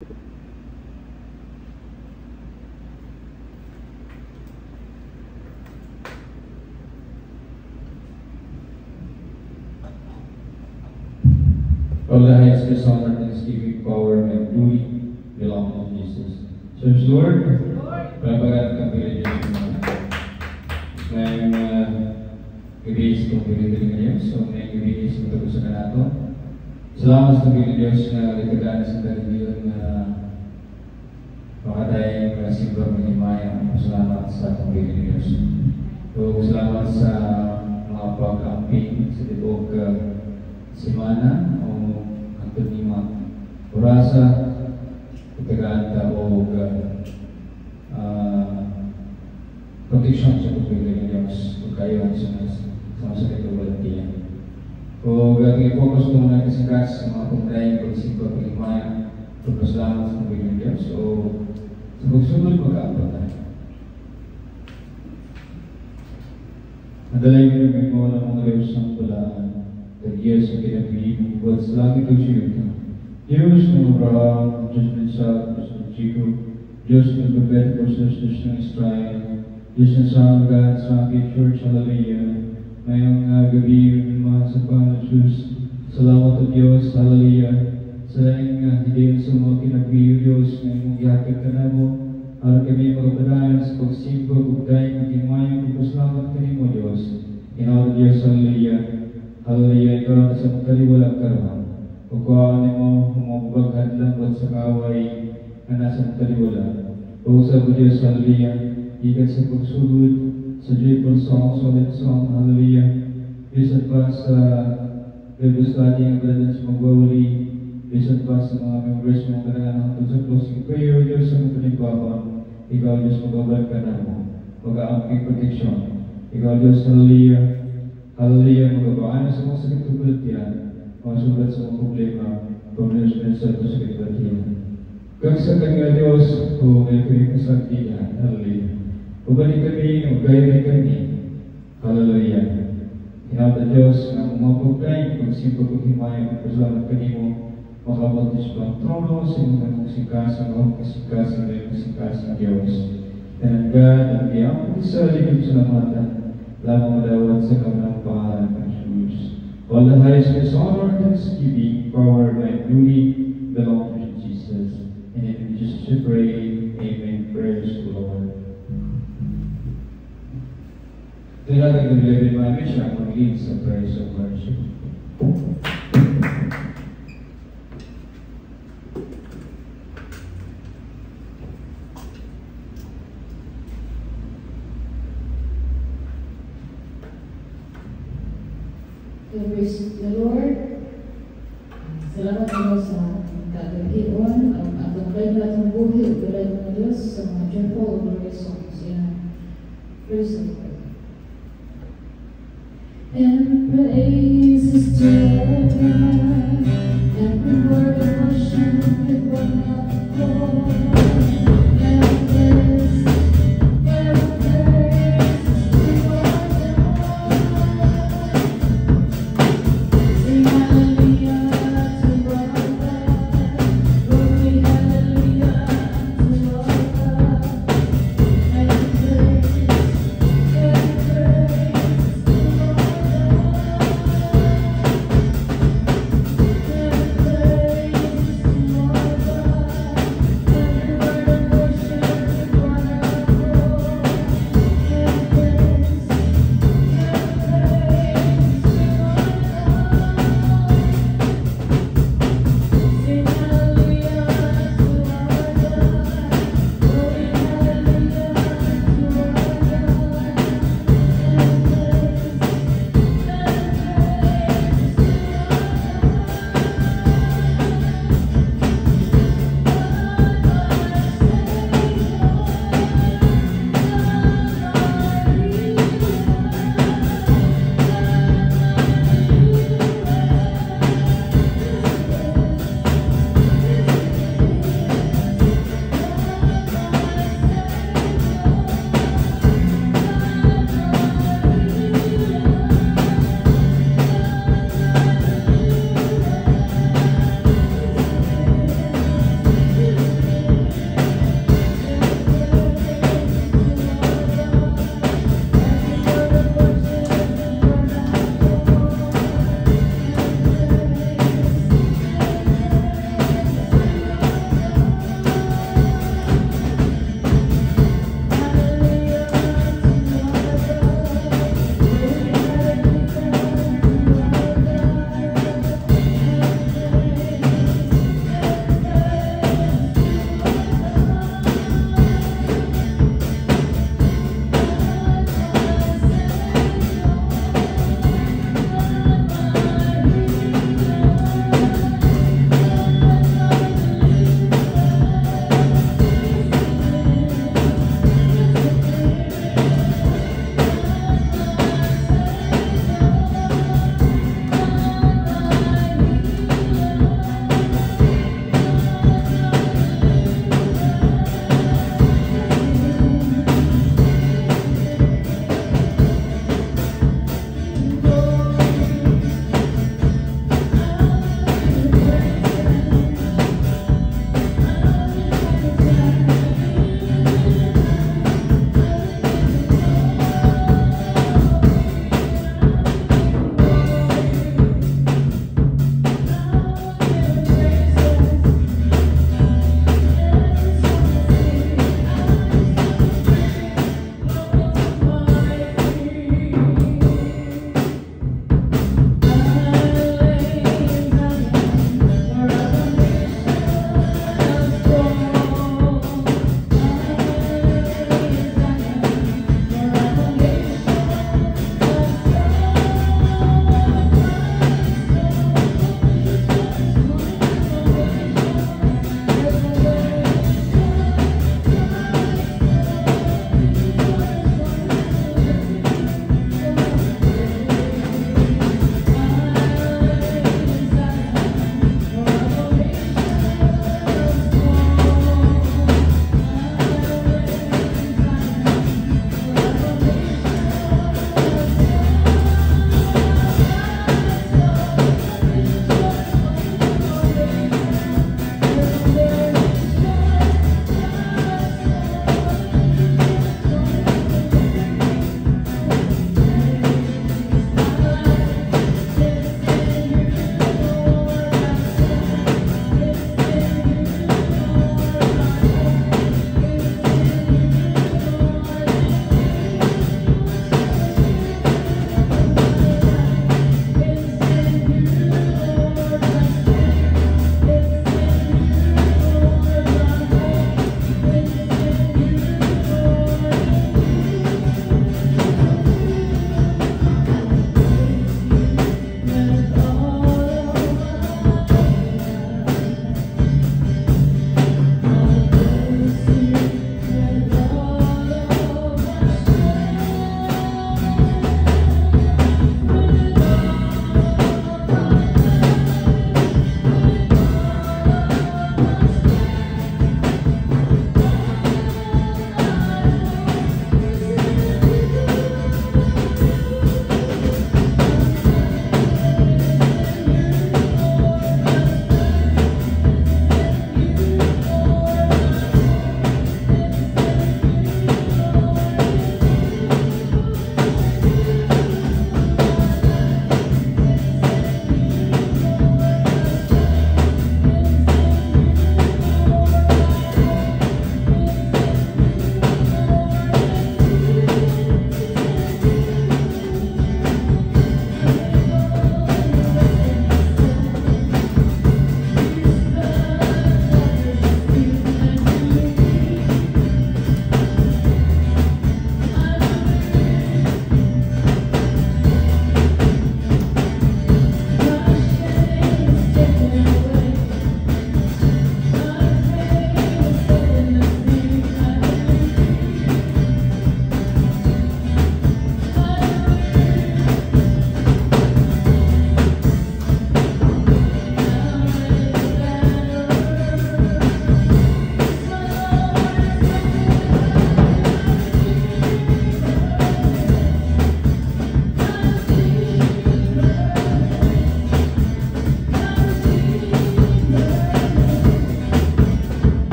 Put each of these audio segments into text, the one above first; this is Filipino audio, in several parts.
All the highest honor, thanksgiving, power, and glory belong to Jesus. Search Lord, panapagat kang pinagyan mo. Ngayong gabi sa pinagyan ngayon, so ngayong gabi sa matapos na nato. Salamat sa pinagyan Diyos na litagaan sa dalilan na makatayang simba ng himaya. Salamat sa pinagyan Diyos. So, salamat sa mga pag-amping sa tibok semana o antong lima orasa katagaan ta o protection sa pagpili ng Diyos o kayo sa sakit o balantiyan. O i-focus ko muna kasi sa mga pagdayang pagsimpa paglimaya pagpasalamat sa pagpili ng Diyos o sa pagsunod mag-aapat tayo. Madalay mo yung mga mga Diyos ng palaan the years of pinag-ibig buat selagi ito siya. Diyos ng Abraham, Diyos ng Isaac, Diyos ng Jacob, Diyos ng Bebet, Diyos ng Israel, Diyos ng Sangga, sa aking church, hallelujah. Ngayong gabi, mga sa Panginoon Diyos, salamat o Diyos, hallelujah. Sa layong hindi sa mga pinag-ibig Diyos, ngayong magyakit ka na mo, para kami magpadayan sa pagsimpo, pagdaing, maghimayang, pagpasalamat ka ni mo Diyos. Inawad Diyos, hallelujah. Hallelujah, ikaw na sa magkaliwalang karoon. Pagkuhaan mo, umabagad lang at sa kaway na nasa magkaliwala. Pag-usap mo Diyos, hallelujah. Ikan sa pagsulod, sa joyful song, solid song, hallelujah. Bisan pa sa Bible study ang ganda sa magwawali. Bisan pa sa mga members mo kailangan hangtod sa closing prayer, Diyos sa magkalimbahan. Ikaw, Diyos, magabag ka na mo. Mag-aamking protection. Ikaw, Diyos, hallelujah. Hallelujah, magabaan sa mga sakit kabalatian, mga sulat sa mga problema, pag-management sa sakit kabalatian. Kag sa kanya Diyos, kung may pinagkasaktihan, hallelujah. Pabalik kami, mag-gayari kami, hallelujah. Hinata Diyos, na mga pagkain, pagsimpa paghimayan, pagpasalamat kanimo, makabatis pa ang trono sa mga musikasa, mga musikasa, mga musikasa ng Diyos. And God, ang iyang isa, ligid sa lamatan, lamang madawat sa kamanang pangalan ng Jesus. All the highest honor, thanksgiving, power, and glory belong to Jesus. And in Jesus we pray, amen. Praise the Lord. Tinatag ng Levi Mami siya mag-lead sa praise of worship. Praise the Lord. Salamat po sa kagahion ang atong kayo atong buhi o galay ng Diyos sa mga joyful o glorious songs yan. Praise the Lord. And praise is to our God, every word of worship with one accord.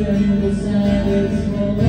Trembles at his voice.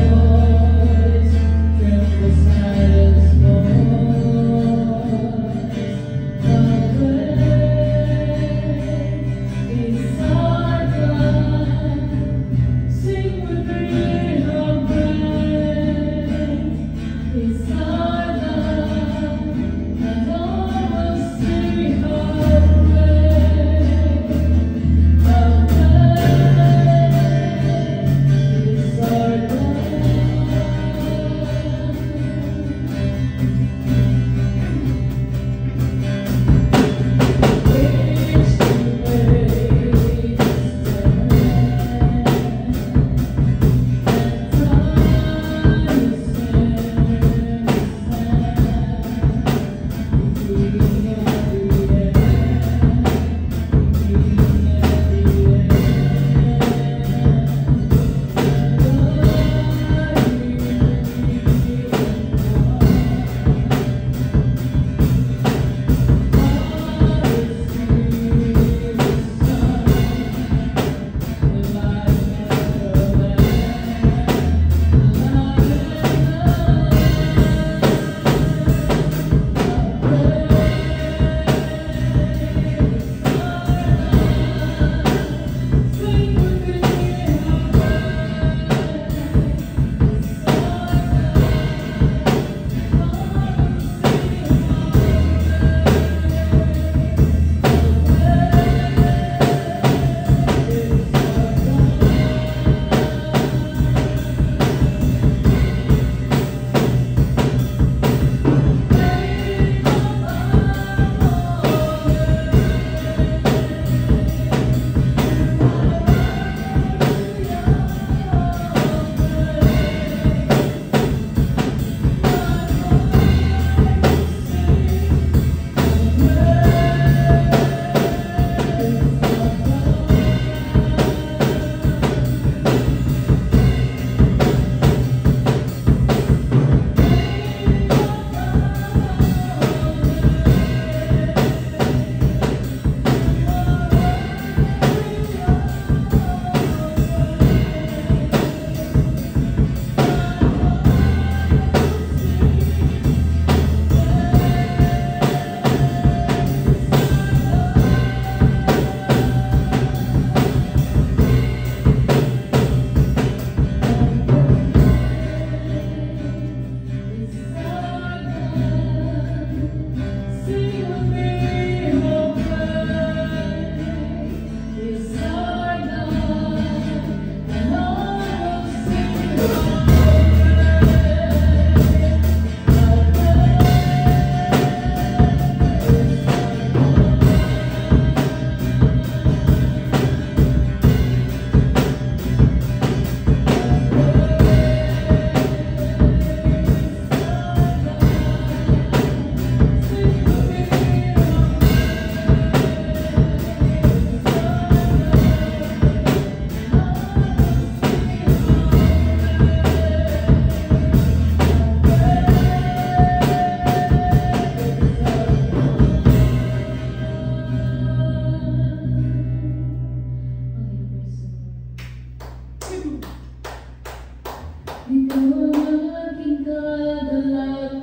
Ikaw ang aking kadalakan,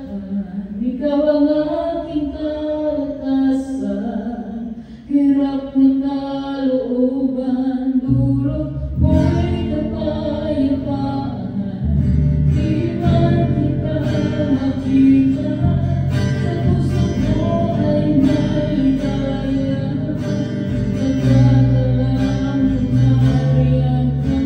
ikaw ang aking kalakasan, hirap ng kalooban, dulot mo'y kapayapaan. Di man kita makita, sa puso ko ay may ligaya, nagkakalang kumariyan ka.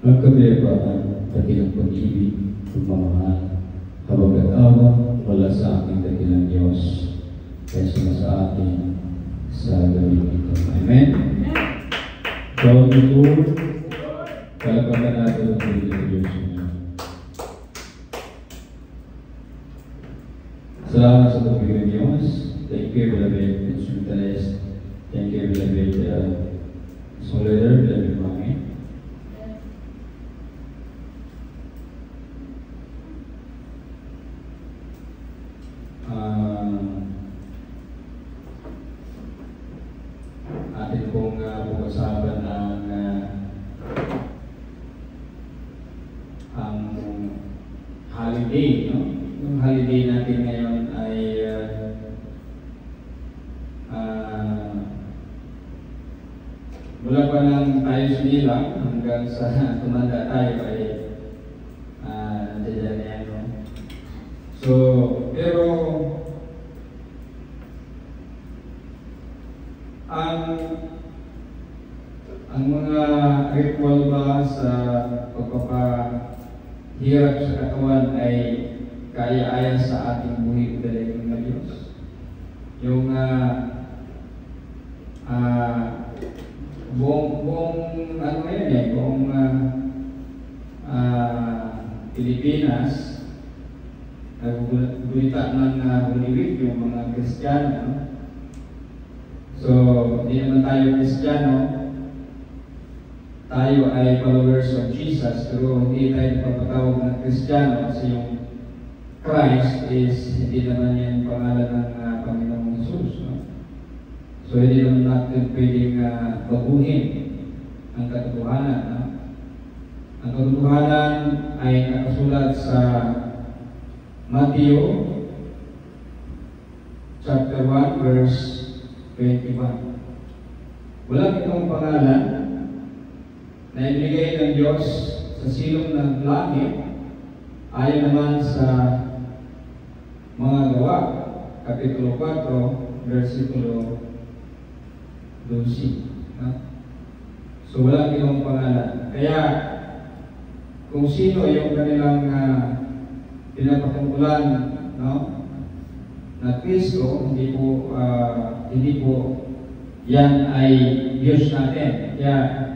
Ang kabiyabaan, dakilang pag-ibig, pagmamahal, kabag-at-awa wala sa ating dakilang Diyos, kaysa sa atin sa gawin ito. Amen? God the Lord, kalapatan natin ang pili ng Diyos. Salamat sa tubig ng Diyos. Thank you, beloved instrumentalist. Thank you, beloved songwriter, beloved Mami. Atin pong pag-usapan ang holiday, no? Yung holiday natin ngayon ay mula pa lang tayo sinilang hanggang sa tumanda tayo ay nandiyan yan, no? So, pero ang mga ritual ba sa pagpapahirap sa katawan ay kaya-aya sa ating buhay ugaling ng Diyos. Yung buong ano ngayon eh, buong Pilipinas, nagulita ng Holy Week yung mga Kristiyano. So, hindi naman tayo Kristiyano, tayo ay followers of Jesus, pero hindi tayo papatawag ng Kristiyano kasi yung Christ is hindi naman yan pangalan ng Panginoong Jesus. No? So, hindi naman natin pwedeng baguhin ang katotohanan. No? Ang katotohanan ay nakasulat sa Matthew chapter 1 verse 21. Walang itong pangalan na ibigay ng Diyos sa silong ng langit ayon naman sa mga gawa, kapitulo 4, versikulo 12. No? So walang itong pangalan. Kaya kung sino yung kanilang pinapatungkulan, no? Na Kristo, hindi po yan ay Diyos natin. Kaya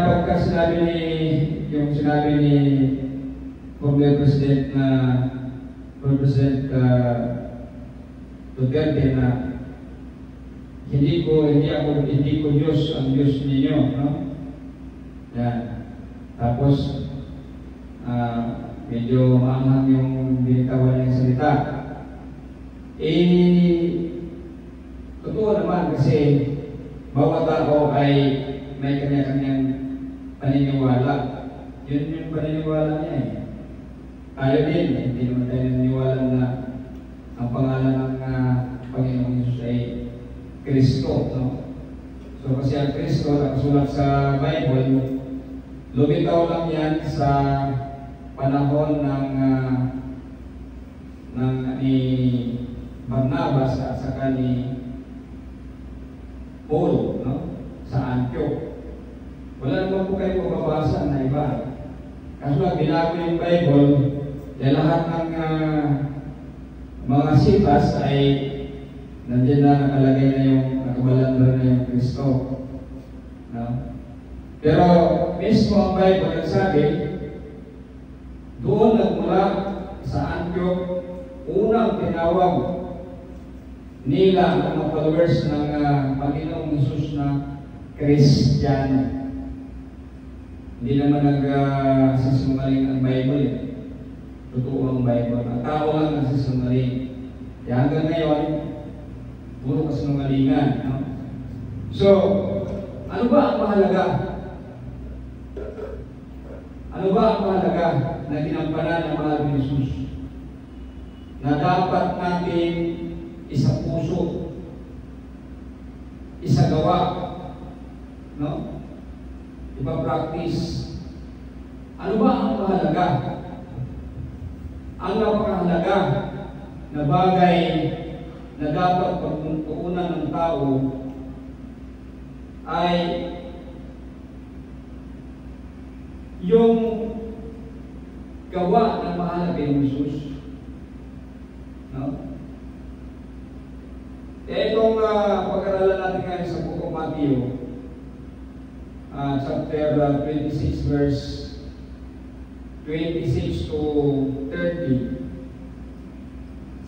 pagka sinabi ni former President Duterte na hindi ko Diyos ang Diyos ninyo, no? Yan. Tapos medyo maanghang yung binitawan niyang salita. Totoo naman kasi bawat tao ay may kanya-kanyang paniniwala. Yun yung paniniwala niya eh. Tayo din, hindi naman tayo naniniwala na ang pangalan ng Panginoong Jesus ay Kristo. No? So kasi ang Kristo, nakasulat sa Bible, lumitaw lang yan sa panahon ng ni Barnabas at saka ni Paul, no? Sa Antioch. Wala naman po kayo mababasa na iba. Kaso lang, binago yung Bible, dahil lahat ng mga sitas ay nandiyan na nakalagay na yung nakabalandra na yung Kristo. No? Pero mismo ang Bible nagsabi, doon nagmula sa Antioch, unang tinawag nila ang mga followers ng Panginoong Jesus na Kristiyano. Hindi naman nagsisinungaling ang Bible eh. Totoo ang Bible. Ang tao lang nagsisinungaling. Kaya hanggang ngayon, puro kasinungalingan. No? So, ano ba ang mahalaga? Ano ba ang mahalaga na ginampanan ng mahal ni Jesus? na dapat natin isapuso, isagawa, no? Ipa-practice. Ano ba ang mahalaga? Ang napakahalaga na bagay na dapat pagtuunan ng tao ay yung gawa ng mahal na Jesus. No? Itong pag-aralan natin ngayon sa Book of Matthew, chapter 26 verse 26 to 30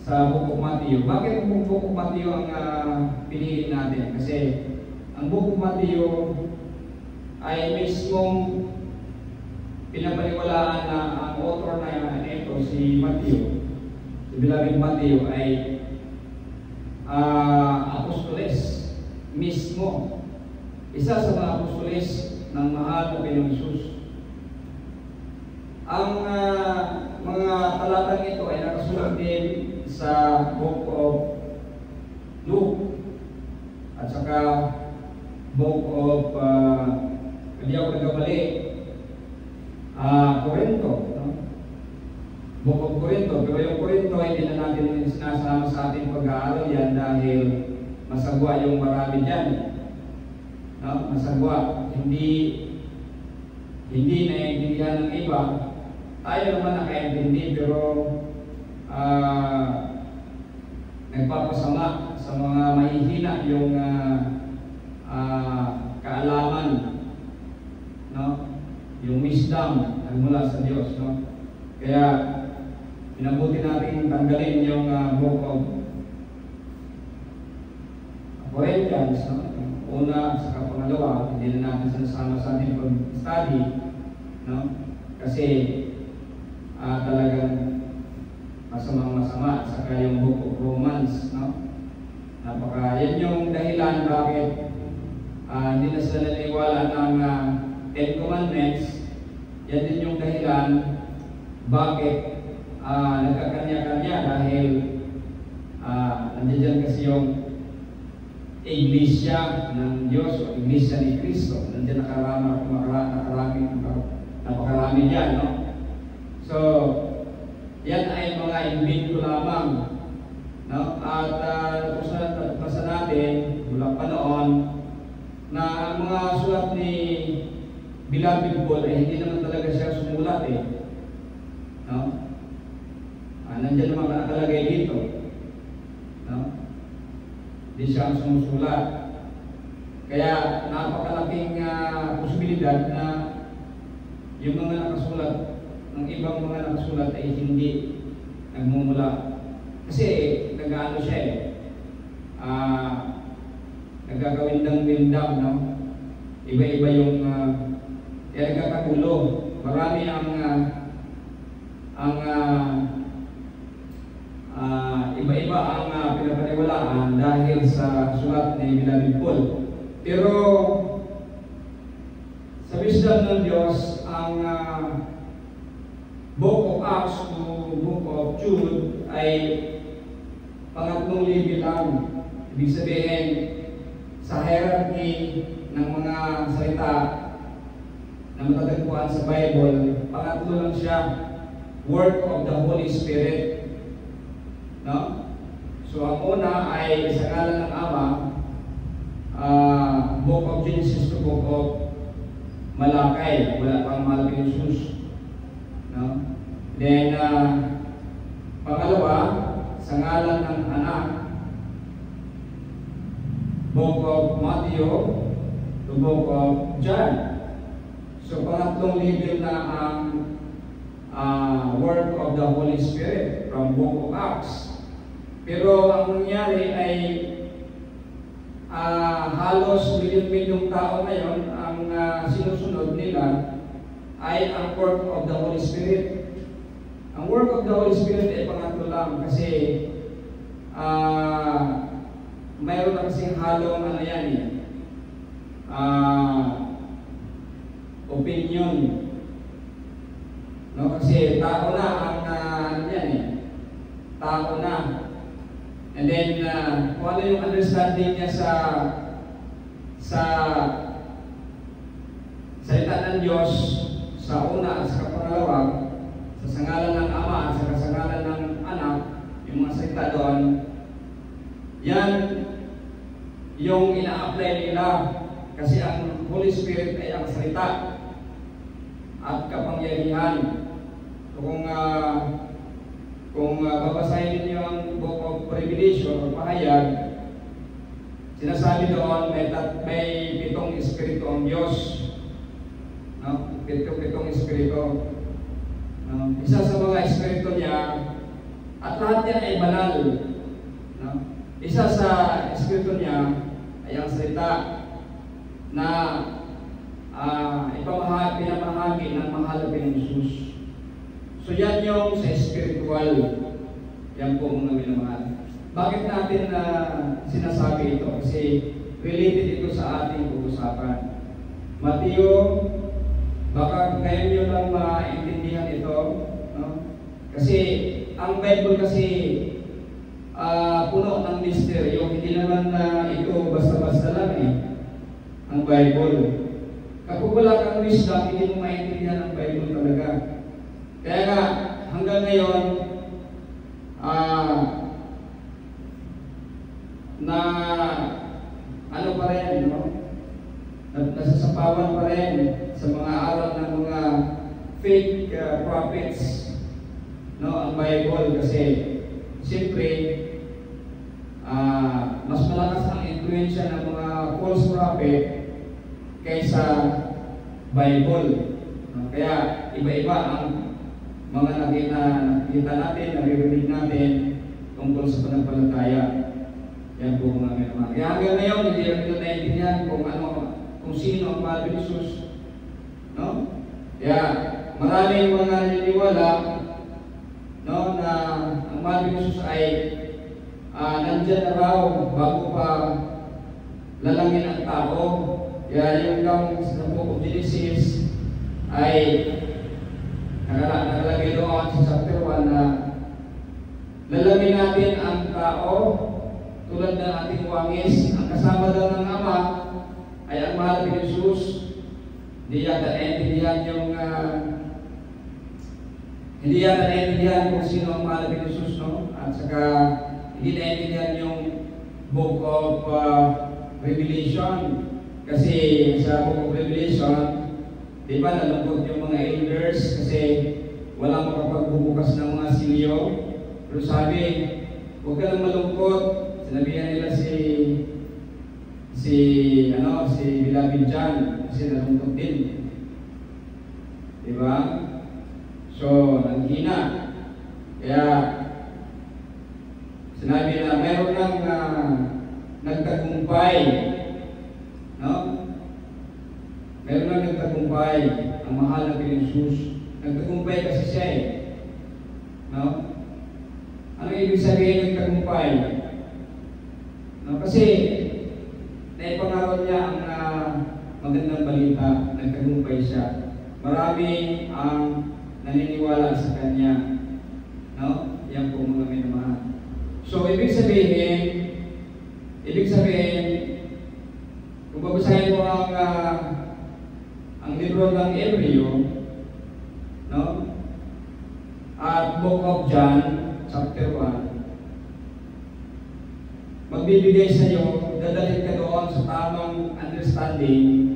sa Book of Matthew. Bakit ang Book of Matthew ang pinili natin? Kasi ang Book of Matthew ay mismong pinapaniwalaan na ang author na ito, si Matthew, si Beloved Matthew, ay apostoles mismo. Isa sa mga apostoles ng mahal na Panginoong Hesus. Ang mga talatang ito ay nakasulat din sa Book of Luke at saka Book of hindi ako nagkamali, Corinto, no? Book of Corinto. Pero yung Corinto hindi na natin sinasama sa ating pag-aaral yan dahil masagwa yung marami dyan, no? Masagwa, hindi naiintindihan ng iba. Tayo naman nakaintindi pero nagpapasama sa mga mahihina yung kaalaman, no? Yung wisdom na mula sa Diyos, no? Kaya pinabuti natin tanggalin yung Book of Corinthians, no? Una sa pangalawa, hindi na natin sinasama sa ating pag-study, no? Kasi talagang masama, saka yung Book of Romans, no? Yan yung dahilan bakit hindi na sila naniniwala ng Ten Commandments. Yan din yung dahilan bakit nagkakanya-kanya dahil nandiyan kasi yung Iglesia ng Diyos o Iglesia ni Cristo. Nandiyan napakarami dyan, no? So, yan ay mga invento lamang, no? At nasa natin mula pa noon na ang mga sulat ni Beloved Paul ay hindi naman talaga siya sumulat, no? Nandiyan naman nakalagay dito, no? Hindi siya sumusulat. Kaya napakalaking posibilidad na yung mga nakasulat ng ibang mga nakasulat ay hindi nagmumula. Kasi nag-ano siya nagagawin ng windam, no? Iba-iba yung nagkakagulo. Marami iba-iba ang pinapaniwalaan dahil sa sulat ni Beloved Paul. Pero sa wisdom ng Diyos, ang Book of Acts to Book of Jude ay pangatlong level lang. Ibig sabihin, sa hierarchy ng mga salita na matatagpuan sa Bible, pangatlo lang siya, work of the Holy Spirit. No? So ang una ay sa ngalan ng Ama, Book of Genesis to Book of Malakay, wala pang mahal kay Jesus. No? Then pangalawa, sa ngalan ng Anak, Book of Matthew to Book of John. So pangatlong level na ang work of the Holy Spirit from Book of Acts. Pero ang nangyari ay halos milyon-milyong tao ngayon ang sinusunod nila ay ang work of the Holy Spirit. Ang work of the Holy Spirit ay pangatlo lang kasi mayroon na kasing halong opinion. No, kasi tao na ang tao na. And then, kung ano yung understanding niya sa salita ng Diyos, sa una at sa pangalawa, sa ngalan ng Ama at sa ngalan ng Anak, yung mga salita doon, yan yung ina-apply nila kasi ang Holy Spirit ay ang salita at kapangyarihan. Kung babasahin niyo ang Book of Revelation o pahayag, sinasabi doon may 7 espiritu ang Diyos. No? 7 espiritu. No? Isa sa mga espiritu niya, at lahat yan ay banal. No? Isa sa espiritu niya ay ang salita na pinamahagi ng mahalapin ng Jesus. So yan yung sa spiritual. Yan po mga minamahal. Bakit natin sinasabi ito? Kasi related ito sa ating pag-usapan. Mateo, baka kayo nyo lang maintindihan ito. No? Kasi ang Bible kasi puno ng misteryo. Hindi naman ito basta-basta lang ang Bible. Kapag wala kang wisdom, hindi mo maintindihan ang Bible talaga. Kaya nga, hanggang ngayon, na ano pa rin, no? Nasasapawan pa rin sa mga aral ng mga fake prophets, no, ang Bible kasi siyempre mas malakas ang influensya ng mga false prophet kaysa Bible. No? Kaya iba-iba ang mga nakita natin, naririnig natin tungkol sa pananampalataya. Yan po mga minamahal. Kaya hanggang ngayon, hindi natin naiintindihan kung sino ang mahal ni Jesus. No? Kaya maraming mga naniniwala, no, na ang mahal ni Jesus ay nandyan na raw bago pa lalangin ang tao. Kaya yung sa Book of Genesis ay nakalagay doon sa chapter 1 na lalangin natin ang tao tulad ng ating wangis. Ang kasama daw ng Ama ay ang mahal ni Jesus. Hindi yata naintindihan kung sino ang mahal ni Jesus, no? At saka hindi naintindihan yung Book of Revelation. Kasi sa Book of Revelation, di ba nalungkot yung mga elders kasi walang makapagbubukas ng mga silyo. Pero sabi, huwag ka lang malungkot. Sinabihan nila si Beloved John kasi nalungkot din. Di ba? So, nanghina. Kaya, sinabi na mayroon lang nagtagumpay. No? Meron lang nagtagumpay ang mahal na Jesus. Nagtagumpay kasi siya No? Ano ibig sabihin nagtagumpay? No? Kasi naipangaraw niya ang magandang balita. Nagtagumpay siya. Marami ang naniniwala sa kanya. No? Yan po mga minamahal. So, ibig sabihin, kung babasahin mo ang libro ng Hebreo, no? At Book of John, chapter 1, magbibigay sa iyo, dadalhin ka doon sa tamang understanding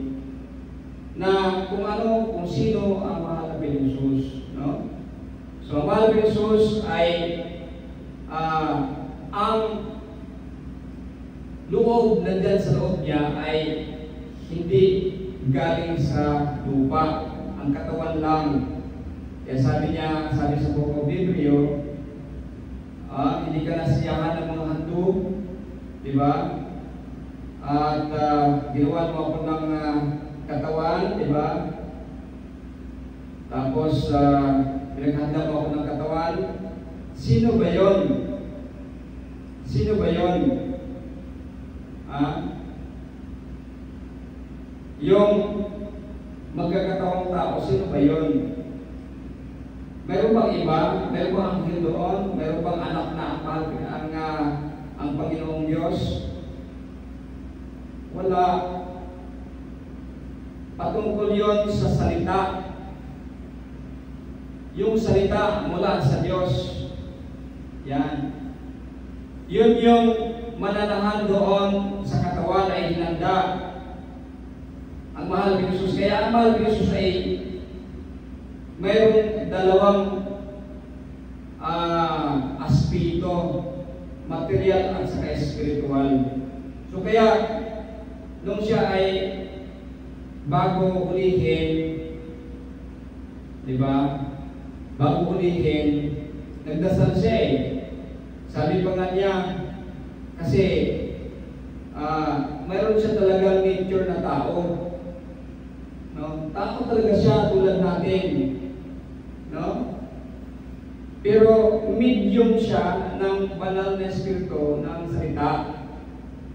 na kung sino ang mahal na Jesus, no? So, ang mahal na Jesus ay ang loob nandyan sa loob niya ay hindi galing sa lupa. Ang katawan lang. Kaya sabi sa Book of Hebreo, hindi ka nasiyahan ng mga handog, di ba? At ginawa mo ako ng katawan, di ba? Tapos pinaghanda mo ako ng katawan. Sino ba yon? Sino ba yon? Yung magkakatawang tao, sino ba yun? Meron bang iba? Meron bang anghel doon? Meron bang anak ang Panginoong Diyos? Wala. Patungkol yon sa salita. Yung salita mula sa Diyos. Yan. Yun yung mananahan doon sa katawan ay hinanda. Ang mahal ni Jesus. Kaya ang mahal ni Jesus ay mayroong dalawang aspito, material at saka spiritual. So kaya nung siya ay bago hulihin, di ba? Bago hulihin, nagdasal siya eh. Sabi pa nga niya, kasi mayroon siya talagang nature na tao. No? Tao talaga siya tulad natin. No? Pero medium siya ng banal na espiritu ng salita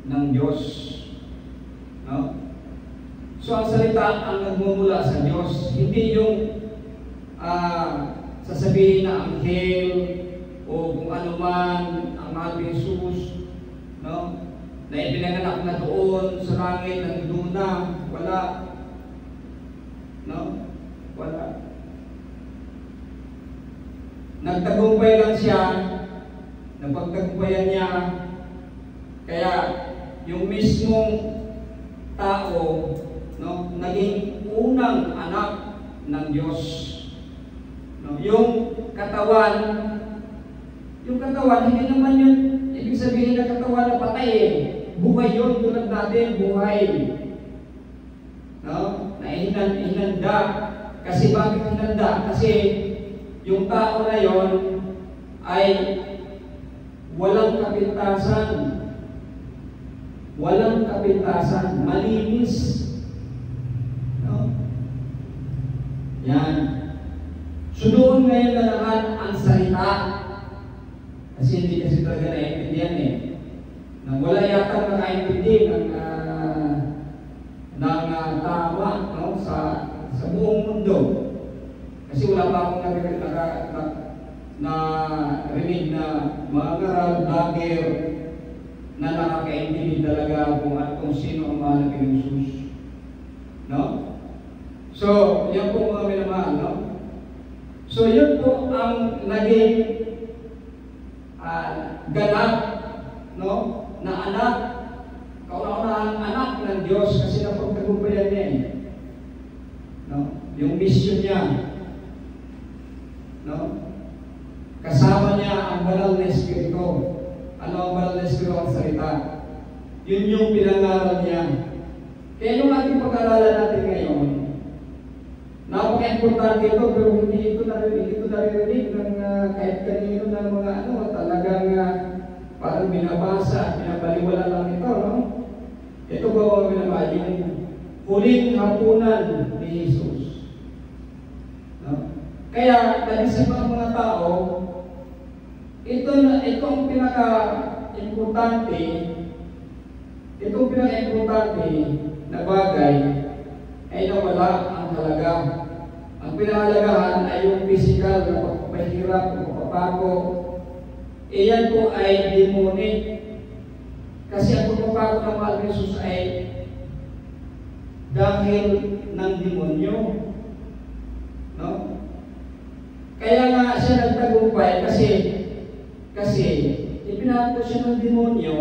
ng Diyos. No? So ang salita ang nagmumula sa Diyos, hindi yung sasabihin na anghel o kung ano man ang mahal ni Jesus, no? Na ipinanganak na doon sa langit, nandun na, wala. No? Wala. Nagtagumpay lang siya, napagtagumpayan niya, kaya yung mismong tao, no, naging unang anak ng Diyos. No? Yung katawan, hindi naman yun, ibig sabihin na katawan na patay eh. Buhay yun, tulad natin, buhay. No? Na hinanda. Kasi bakit hinanda? Kasi yung tao na yon ay walang kapintasan. Walang kapintasan. Malinis. No? Yan. So doon ngayon na naman ang salita. Kasi hindi kasi talaga naiintindihan eh. Nang wala yata nakaintindi ng tama, no? sa buong mundo. Kasi wala pa akong narinig na mga ngaral, vlogger na nakakaintindi talaga kung sino ang mahal ng Jesus. No? So, yan po mga minamahal, no? So, yun po ang naging ganap, no? Na anak, kauna-unahang anak ng Diyos kasi napagtagumpayan niya eh. No? Yung mission niya. No? Kasama niya ang banal na espiritu. Ano ang banal na espiritu ang salita? Yun yung pinangaral niya. Kaya yung ating pag-aaralan natin ngayon, napaka-importante ito, pero hindi ito naririnig ng kahit kanino ng mga talagang parang binabasa, binabaliwala lang ito, no? Ito ba ang binabasa? Yung huling hapunan ni Jesus. No? Kaya, nagisip ang mga tao, itong pinaka-importante na bagay ay nawala ang halaga. Ang pinahalagahan ay yung physical na pagpapahirap, pagpapako. Iyan po ay demonic. Kasi ang pagpapako ng mahal ni Jesus ay dahil ng demonyo. No? Kaya nga siya nagtagumpay kasi ipinako siya ng demonyo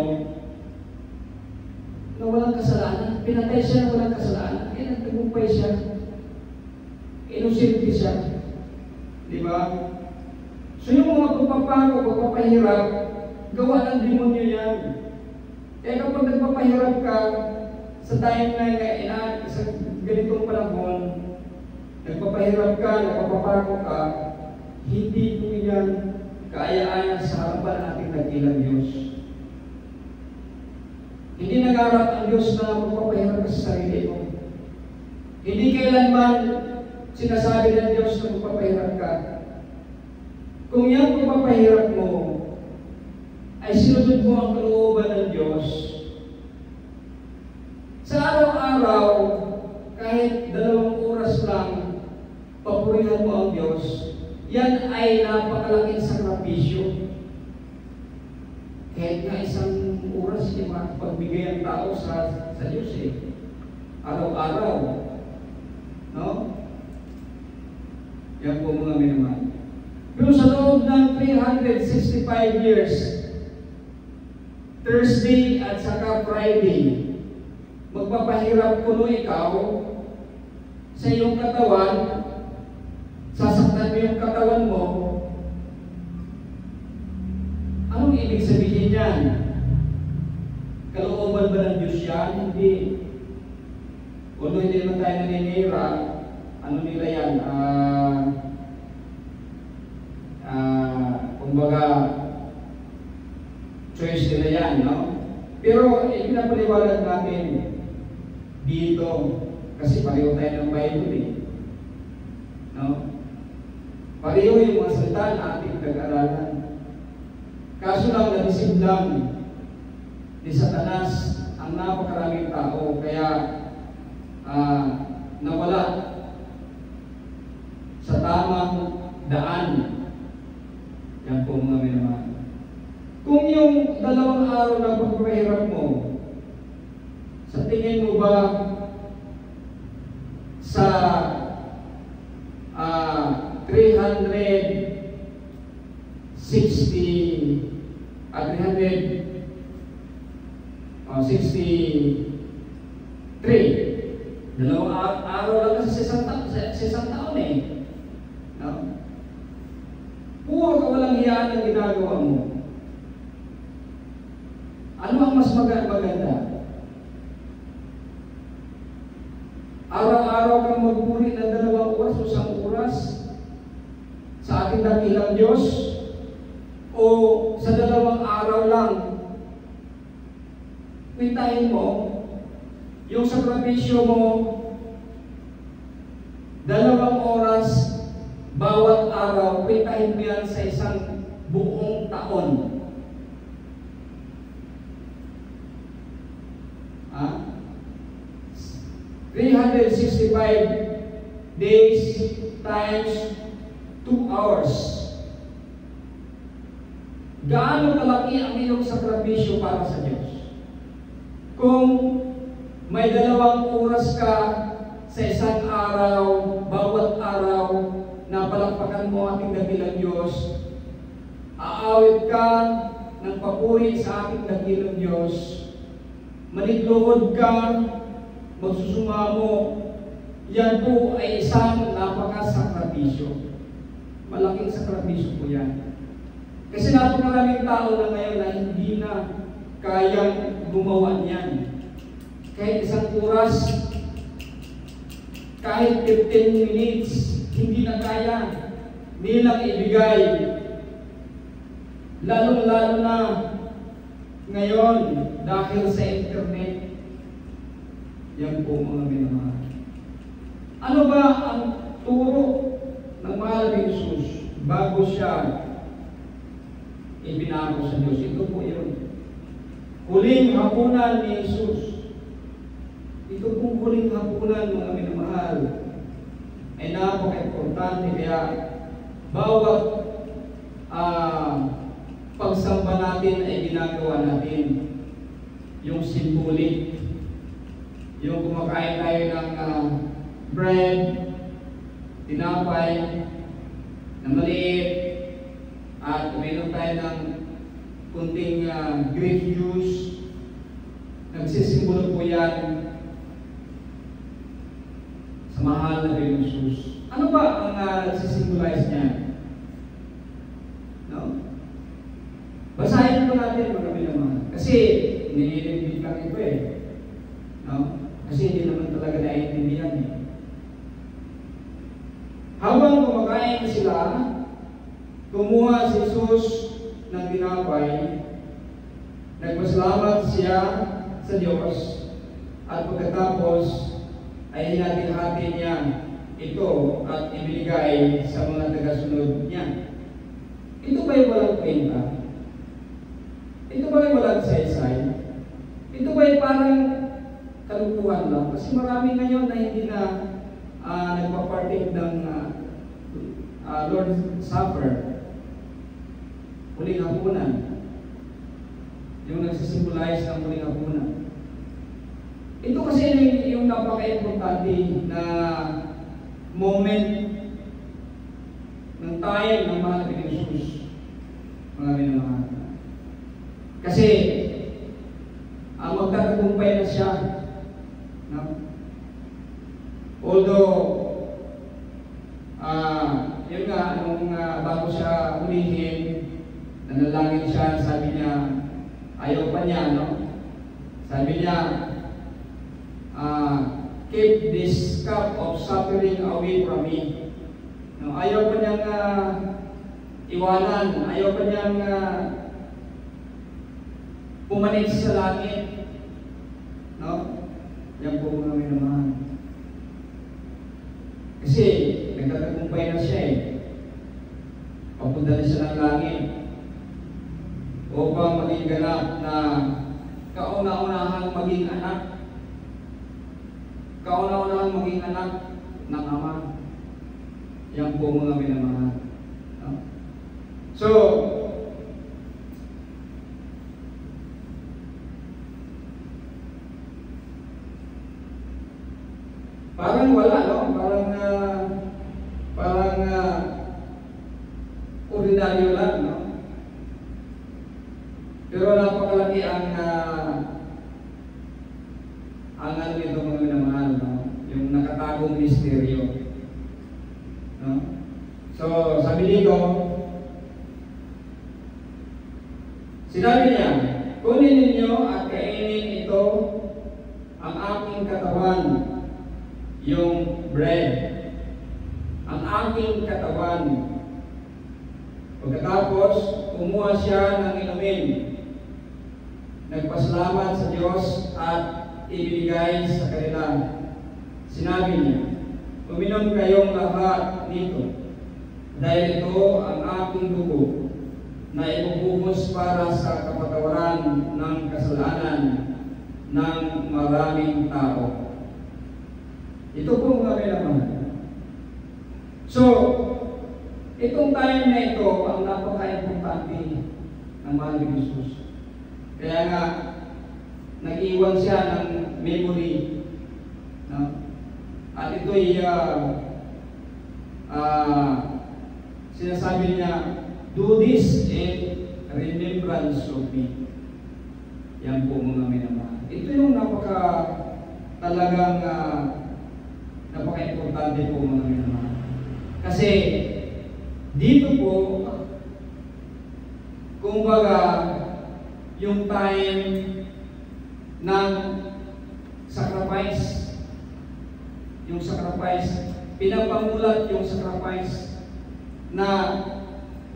na walang kasalanan. Pinatay siya na walang kasalanan. Kaya nagtagumpay siya. Inosente siya. Di ba? So yung mga pagpapako, pagpapahirap, gawa ng demonyo yan. Kaya kapag nagpapahirap ka, sa time na sa ganitong panahon, nagpapahirap ka, nagpapapako ka, hindi po yan kaaya-aya sa harapan nating nagilang Diyos. Hindi nag-arap ang Diyos na magpapahirap ka sa sarili mo. Hindi kailanman sinasabi ng Diyos na magpapahirap ka. Kung yan magpapahirap mo, ay sinunod mo ang kalooban ng Diyos. Sa araw-araw, kahit 2 oras lang, papurihan mo ang Diyos, yan ay napakalaking sakripisyo. Kahit nga isang oras hindi makapagbigay ang tao sa Diyos eh. Araw-araw. No? Yan po mga minamahal. Pero sa loob ng 365 years, Thursday at saka Friday, magpapahirap kuno ikaw sa iyong katawan, sasaktan mo yung katawan mo. Anong ibig sabihin yan? Kalooban ba ng Diyos yan? Hindi. Although hindi naman tayo naninira, ano nila yan? Kumbaga, choice nila yan, no? Pero pinapaliwanag natin dito, kasi pareho tayo ng Bible eh. No? Pareho yung mga salita na ating pag-aralan. Kaso lang, na-receive lang ni Satanas ang napakaraming tao, kaya nawala sa tamang daan. Yan po mga minamahal. Kung yung 2 araw na pagpapahirap mo, sa tingin mo ba sa 363, 2 araw lang kasi sa isang taon eh. No? Puro kawalang hiyaan ang ginagawa mo. Ano ang mas maganda? Araw-araw kang magpuri ng 2 oras o 1 oras sa ating dakilang Diyos, o sa 2 araw lang kwintahin mo yung sakripisyo mo 2 oras bawat araw, kwintahin mo yan sa isang buong taon. 365 days times 2 hours. Gaano kalaki ang iyong sakripisyo para sa Diyos? Kung may 2 oras ka sa isang araw, bawat araw, na palakpakan mo ating dakilang Diyos, aawit ka ng papuri sa ating dakilang Diyos, manigluhod ka, magsusumamo, yan po ay isang napakasakripisyo. Malaking sakripisyo po yan. Kasi napakaraming tao na ngayon na hindi na kayang gumawa niyan. Kahit 1 oras, kahit 15 minutes, hindi na kaya nilang ibigay. Lalong-lalo na ngayon dahil sa internet. Yan po mga minamahal. Ano ba ang turo ng mahal ni Jesus bago siya ibinako sa Diyos? Ito po yun. Huling hapunan ni Jesus. Ito pong huling hapunan mga minamahal ay napaka-importante, kaya bawat pagsamba natin ay ginagawa natin yung symbolic. Yung kumakain tayo ng bread, tinapay na maliit, at uminom tayo ng kunting grape juice, nagsisimbolo po yan sa mahal na Jesus. Ano ba ang nagsisimbolize niya? No? Basahin po natin mga minamahal. Kasi nililibig lang ito eh. No? Kasi hindi naman talaga naiintindihan eh. Habang kumakain sila, kumuha si Jesus ng tinapay, nagpasalamat siya sa Diyos, at pagkatapos ay hinati-hati niya ito at ibigay sa mga tagasunod niya. Ito ba'y walang kwenta? Ito ba'y walang saysay? Ito ba'y parang kalukuhan lang? Kasi marami ngayon na hindi na nagpa-partake ng Lord's Supper, huling hapunan. yung nagsisimbolize ng muling hapunan. Ito kasi yung napaka-importante na moment ng time ng mahal ni Jesus, mga minamahal. Kasi magtatagumpay na siya. No? Although, yun nga, nung bago siya hulihin, nanalangin siya, sabi niya, ayaw pa niya, no? Sabi niya, keep this cup of suffering away from me. No, ayaw pa niyang iwanan, ayaw pa niyang pumanig sa langit. No? Yan po mga minamahal. Kasi nagtatagumpay na siya eh. Papunta na siya ng langit upang maging ganap na kauna-unahang maging anak. Kauna-unahang maging anak ng Ama. Yan po mga minamahal. No? So, parang wala, no? Parang ordinaryo lang, no? Pero napakalaki ang ano nito mga minamahal, no? Yung nakatagong misteryo. No? So, sabi dito, sinabi niya, kunin ninyo at kainin ito ang aking katawan, yung bread, ang aking katawan. Pagkatapos, kumuha siya ng inumin, nagpasalamat sa Diyos at ibigay sa kanila. Sinabi niya, uminom kayong lahat nito, dahil ito ang aking dugo na ibubuhos para sa kapatawaran ng kasalanan ng maraming tao. Ito po mga minamahal. So, itong time na ito ang napaka-importante ng mahal ni Jesus. Kaya nga, nag-iwan siya ng memory. No? At ito'y sinasabi niya, do this in remembrance of me. Yan po mga minamahal. Ito yung talagang napaka-importante po mga minamahal. Kasi dito po, kumbaga, yung time ng sacrifice, yung sacrifice, pinapamulat yung sacrifice na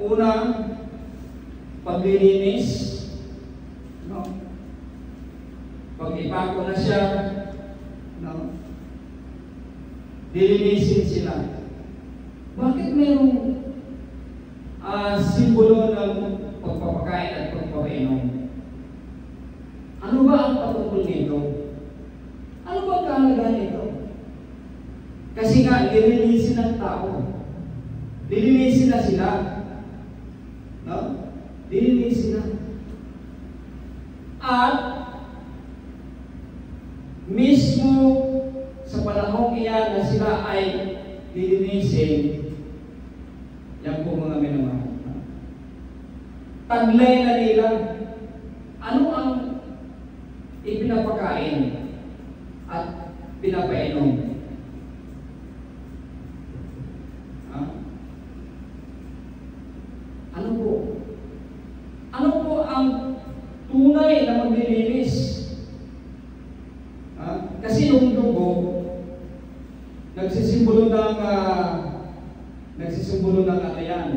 unang paglilinis, no? Pag ipako na siya, no? Lilinisin sila. Bakit mayroong simbolo ng pagpapakain at pagpapainom? Ano ba ang patungkol nito? Ano ba ang kahalagaan nito? Kasi nga, lilinisin ng tao. Lilinisin na sila. No? Lilinisin na. At mismo sa panahong iyan na sila ay lilinisin, yan po mga minamahal. Taglay na nila. Ano ang ipinapakain at pinapainom? Ano po? Ano po ang tunay na maglilinis? Kasi yung dugo, nagsisimbolo ng ano yan?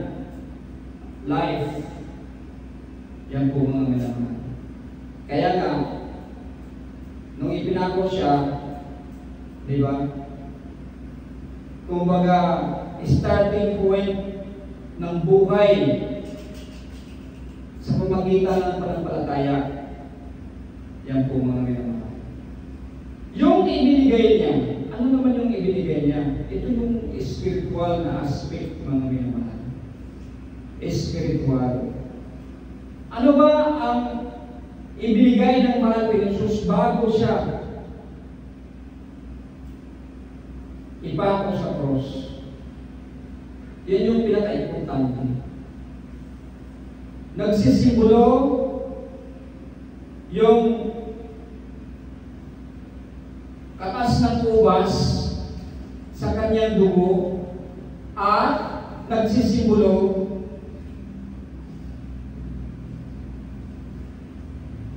Life. Yan po mga minamahal. Kaya nga, nung ipinako siya, di ba? Kumbaga, starting point ng buhay sa pamagitan ng pananampalataya. Yan po mga minamahal. Yung ibinigay niya, ano naman yung ibinigay niya? Ito yung spiritual na aspect mga minamahal. Spiritual. Ano ba ang ibinigay ng mahal ni Jesus bago siya ipako sa cross. Yan yung pinaka-importante. Nagsisimbolo yung katas ng ubas sa kanyang dugo at nagsisimbolo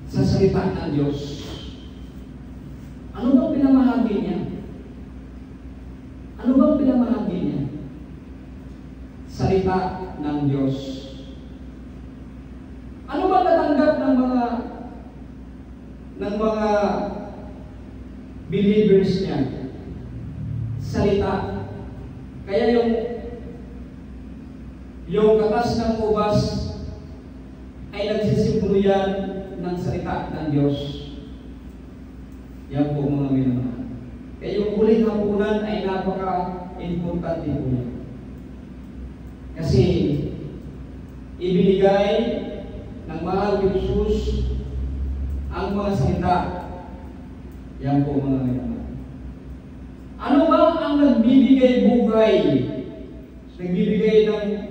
sa salita ng Diyos. Ano bang pinamahagi niya? Ano bang pinamahagi niya? Salita ng Diyos. Ano bang natanggap ng mga believers niya? Salita. Kaya yung katas ng ubas ay nagsisimbolo yan ng salita ng Diyos. Yan po mga minamahal. Kaya yung huling hapunan ay napaka-importante po yan. Kasi ibinigay ng mahal ni Jesus ang mga salita. Yan po mga minamahal. Ano ba ang nagbibigay buhay? Nagbibigay ng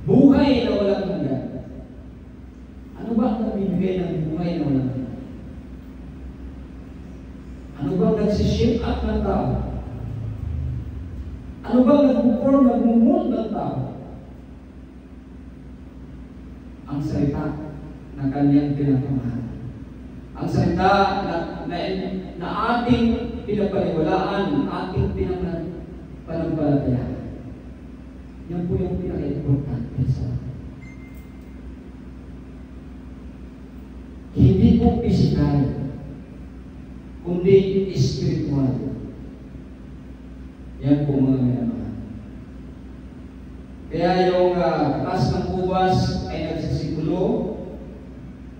buhay na walang hanggan. Ano ba ang nagbibigay ng buhay na walang hanggan? Ano ba ang nagsiship up ng tao? Ano ba ang nagmumul ng tao? Ang salita na kanyang pinakamahal. Ang salita na ating pinapaniwalaan, ating pinapanampalatayaan. Yan po yung pinaka-importante sa atin. Hindi po physical, kundi spiritual. Yan po mga minamahal. Kaya yung katas ng ubas ay nagsisimbolo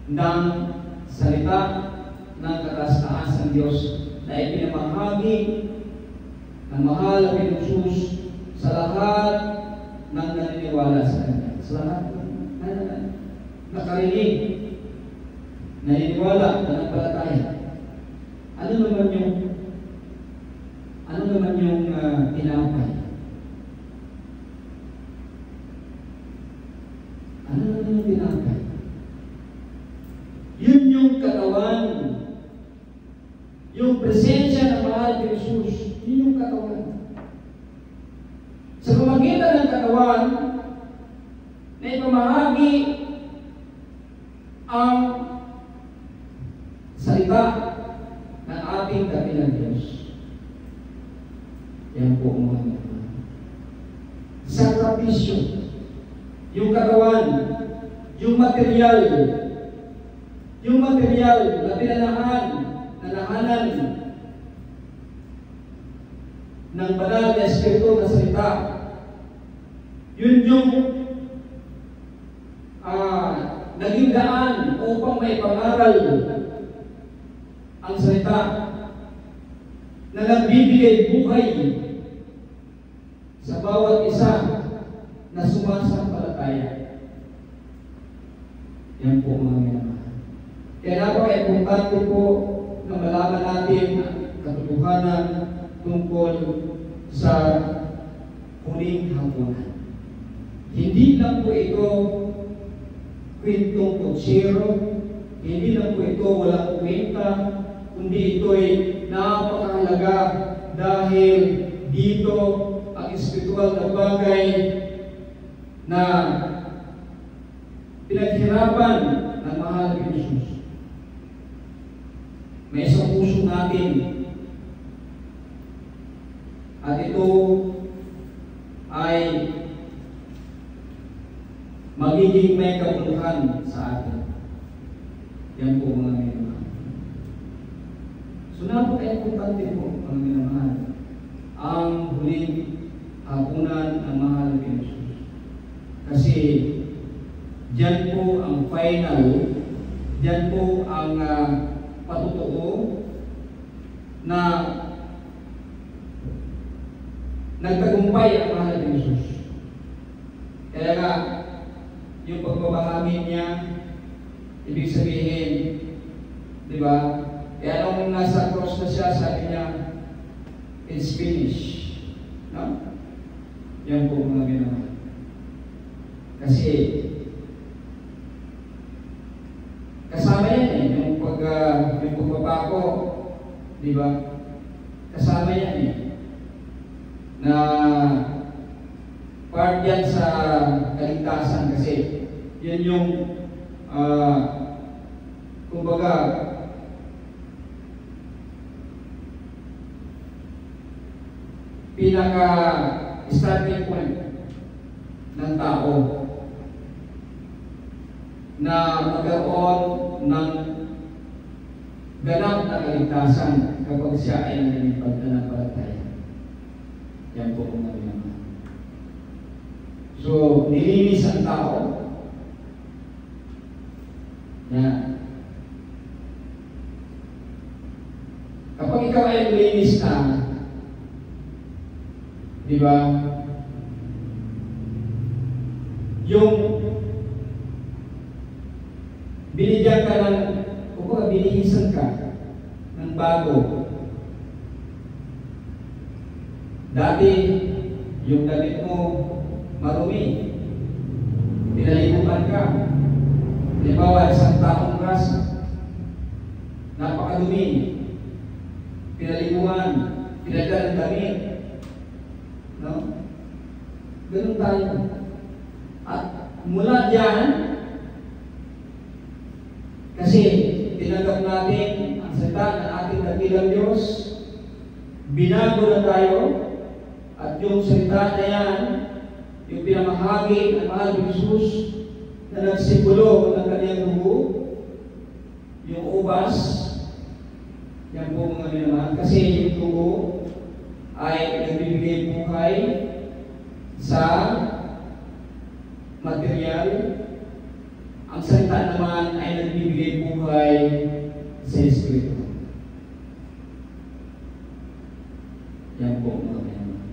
ng salita ng kataas-taas ng Diyos na ipinamahagi ng mahal na Jesus sa lahat ng naniniwala sa Kanya. Sa lahat na nakarinig, naniniwala, nanampalataya. Ano naman yung tinapay? Ano naman yung tinapay? Yun yung katawan. Yung presensya ng mahal ni Jesus, yun yung katawan. Sa pamagitan ng katawan, na ipamahagi ang salita ng ating dakilang Diyos. Yan po mga minamahal. Sakripisyo, yung katawan, yung material na pinanahanan ng banal na Espiritu na salita, yun yung naging daan upang may pangaral ang salita na nagbibigay buhay sa bawat isa na sumasampalataya. Yan po mga minamahal. Kaya napaka-importante po na malaman natin ang katotohanan tungkol sa huling hapunan. Hindi lang po ito kwentong kutsero, hindi lang po ito walang kwenta, kundi ito'y napakahalaga dahil dito ang espiritual na bagay na pinaghirapan ng mahal ni Jesus. May isang puso natin at ito ay magiging may kabuluhan sa atin. Yan po mga minamahal. So napaka-importante po mga minamahal ang huling hapunan ng mahal ni Jesus. Kasi diyan po ang final, diyan po ang patutuo na nagtagumpay ang mahal ni Jesus. Kaya nga, yung pagbabahagi niya, ibig sabihin, di ba? Kaya nung nasa cross na siya, sabi niya, it's finished. No? Yan po mga ginawa. Kasi, kasama yan eh, yung pagbabako, di ba? Kasama yan eh. Na part yan sa kaligtasan kasi yun yung kumbaga pinaka starting point ng tao na magkaroon ng ganap na kaligtasan kapag siya ay nalilipad na ng palataya. Yan po kung ano yan. So, nilinis ang tao. Yan. Kapag ikaw ay nilinis na, di ba? Yung binigyan ka ng, o binihisan ka ng bago. Dati, yung damit mo marumi, pinaliguan ka. Halimbawa, isang taong grasa, napakadumi, pinaliguan, pinagyan ng damit. No? Ganun tayo. At mula diyan, kasi tinanggap natin ang salita ng ating dakilang Diyos, binago na tayo, at yung salita na yan, yung pinamahagi ng mahal ni Jesus na nagsimbolo ng kanyang dugo, yung ubas, yan po mga minamahal, kasi yung dugo ay nagbibigay buhay sa material. Ang salita naman ay nagbibigay buhay sa Espiritu. Yan po mga minamahal.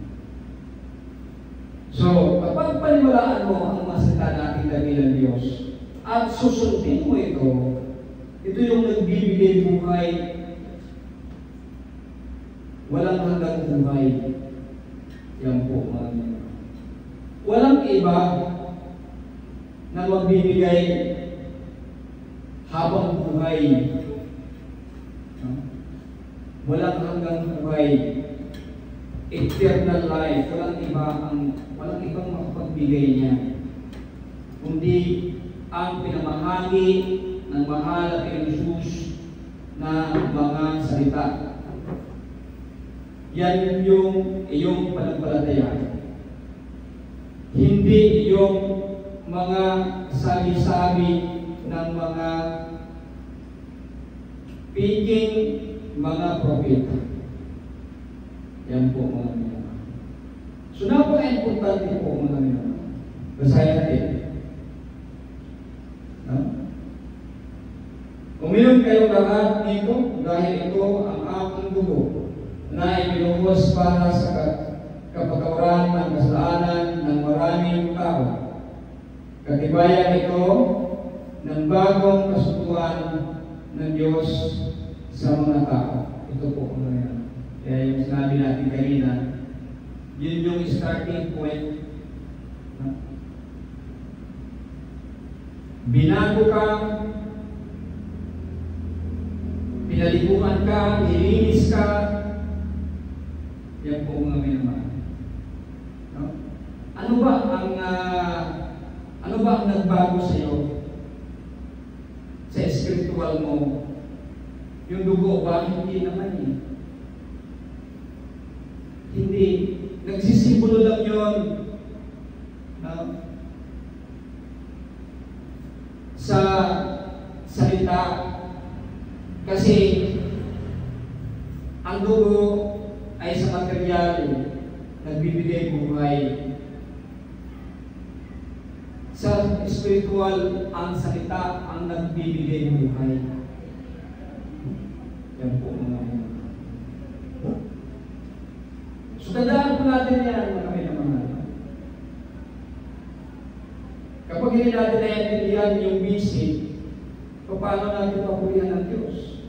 So, kapag paniwalaan mo ang masalita natin dakilang Diyos at susundin mo ito yung nagbibigay buhay, walang hanggang buhay. Yan po mga minamahal. Walang iba na magbibigay habang buhay. Walang hanggang buhay. Eternal life. Walang ibang makapagbigay niya. Kundi ang pinamahagi ng mahal kay Jesus na mga salita. Yan yung iyong pananampalataya. Hindi yung mga sabi-sabi ng mga piging mga propeta. Yan po mga minamahal. So napaka-importante po mga minamahal. Basahin natin. No? Uminom kayo lahat nito dahil ito ang aking dugo na ibinuhos para sa kapatawaran ng kasalanan ng maraming tao. Katibayan ito ng bagong kasunduan ng Diyos sa mga tao. Ito po mga yan. Kaya yung sinabi natin kanina, yun yung starting point. Binago ka, pinaliguan ka, nilinis ka, yan po mga minamahal. No? Ano ba ang nagbago sa iyo? Sa spiritual mo? Yung dugo ba? Hindi naman eh. Hindi. Nagsisimbolo lang yun. No? Sa salita. Kasi ang dugo ay sa material nagbibigay buhay. Sa spiritual, ang salita ang nagbibigay buhay. Yan po mga. So So, tandaan po natin yan, mga kami naman. Kapag hindi natin naiintindihan yung visit, paano natin papurihan ng Diyos?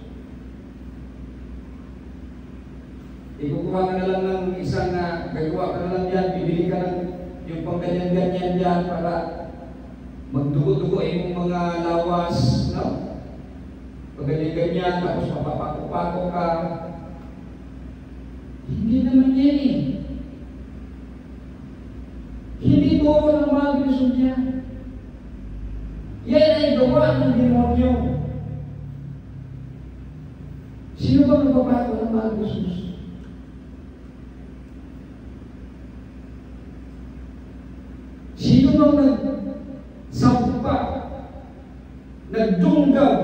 Ikukuha ka na lang ng isang gagawa ka na lang dyan, bibili ka ng yung pangganyan-ganyan dyan para magdugo-dugo yung mga lawas, no? Pagganyan-ganyan, tapos mapapako-pako ka. Hindi naman yan eh. Hindi turo ng mga Kristo niya. Yan ay gawa ng demonyo. Sino ba nagpapako ng mga Kristo? Sino bang nagsampa, nagdunggab,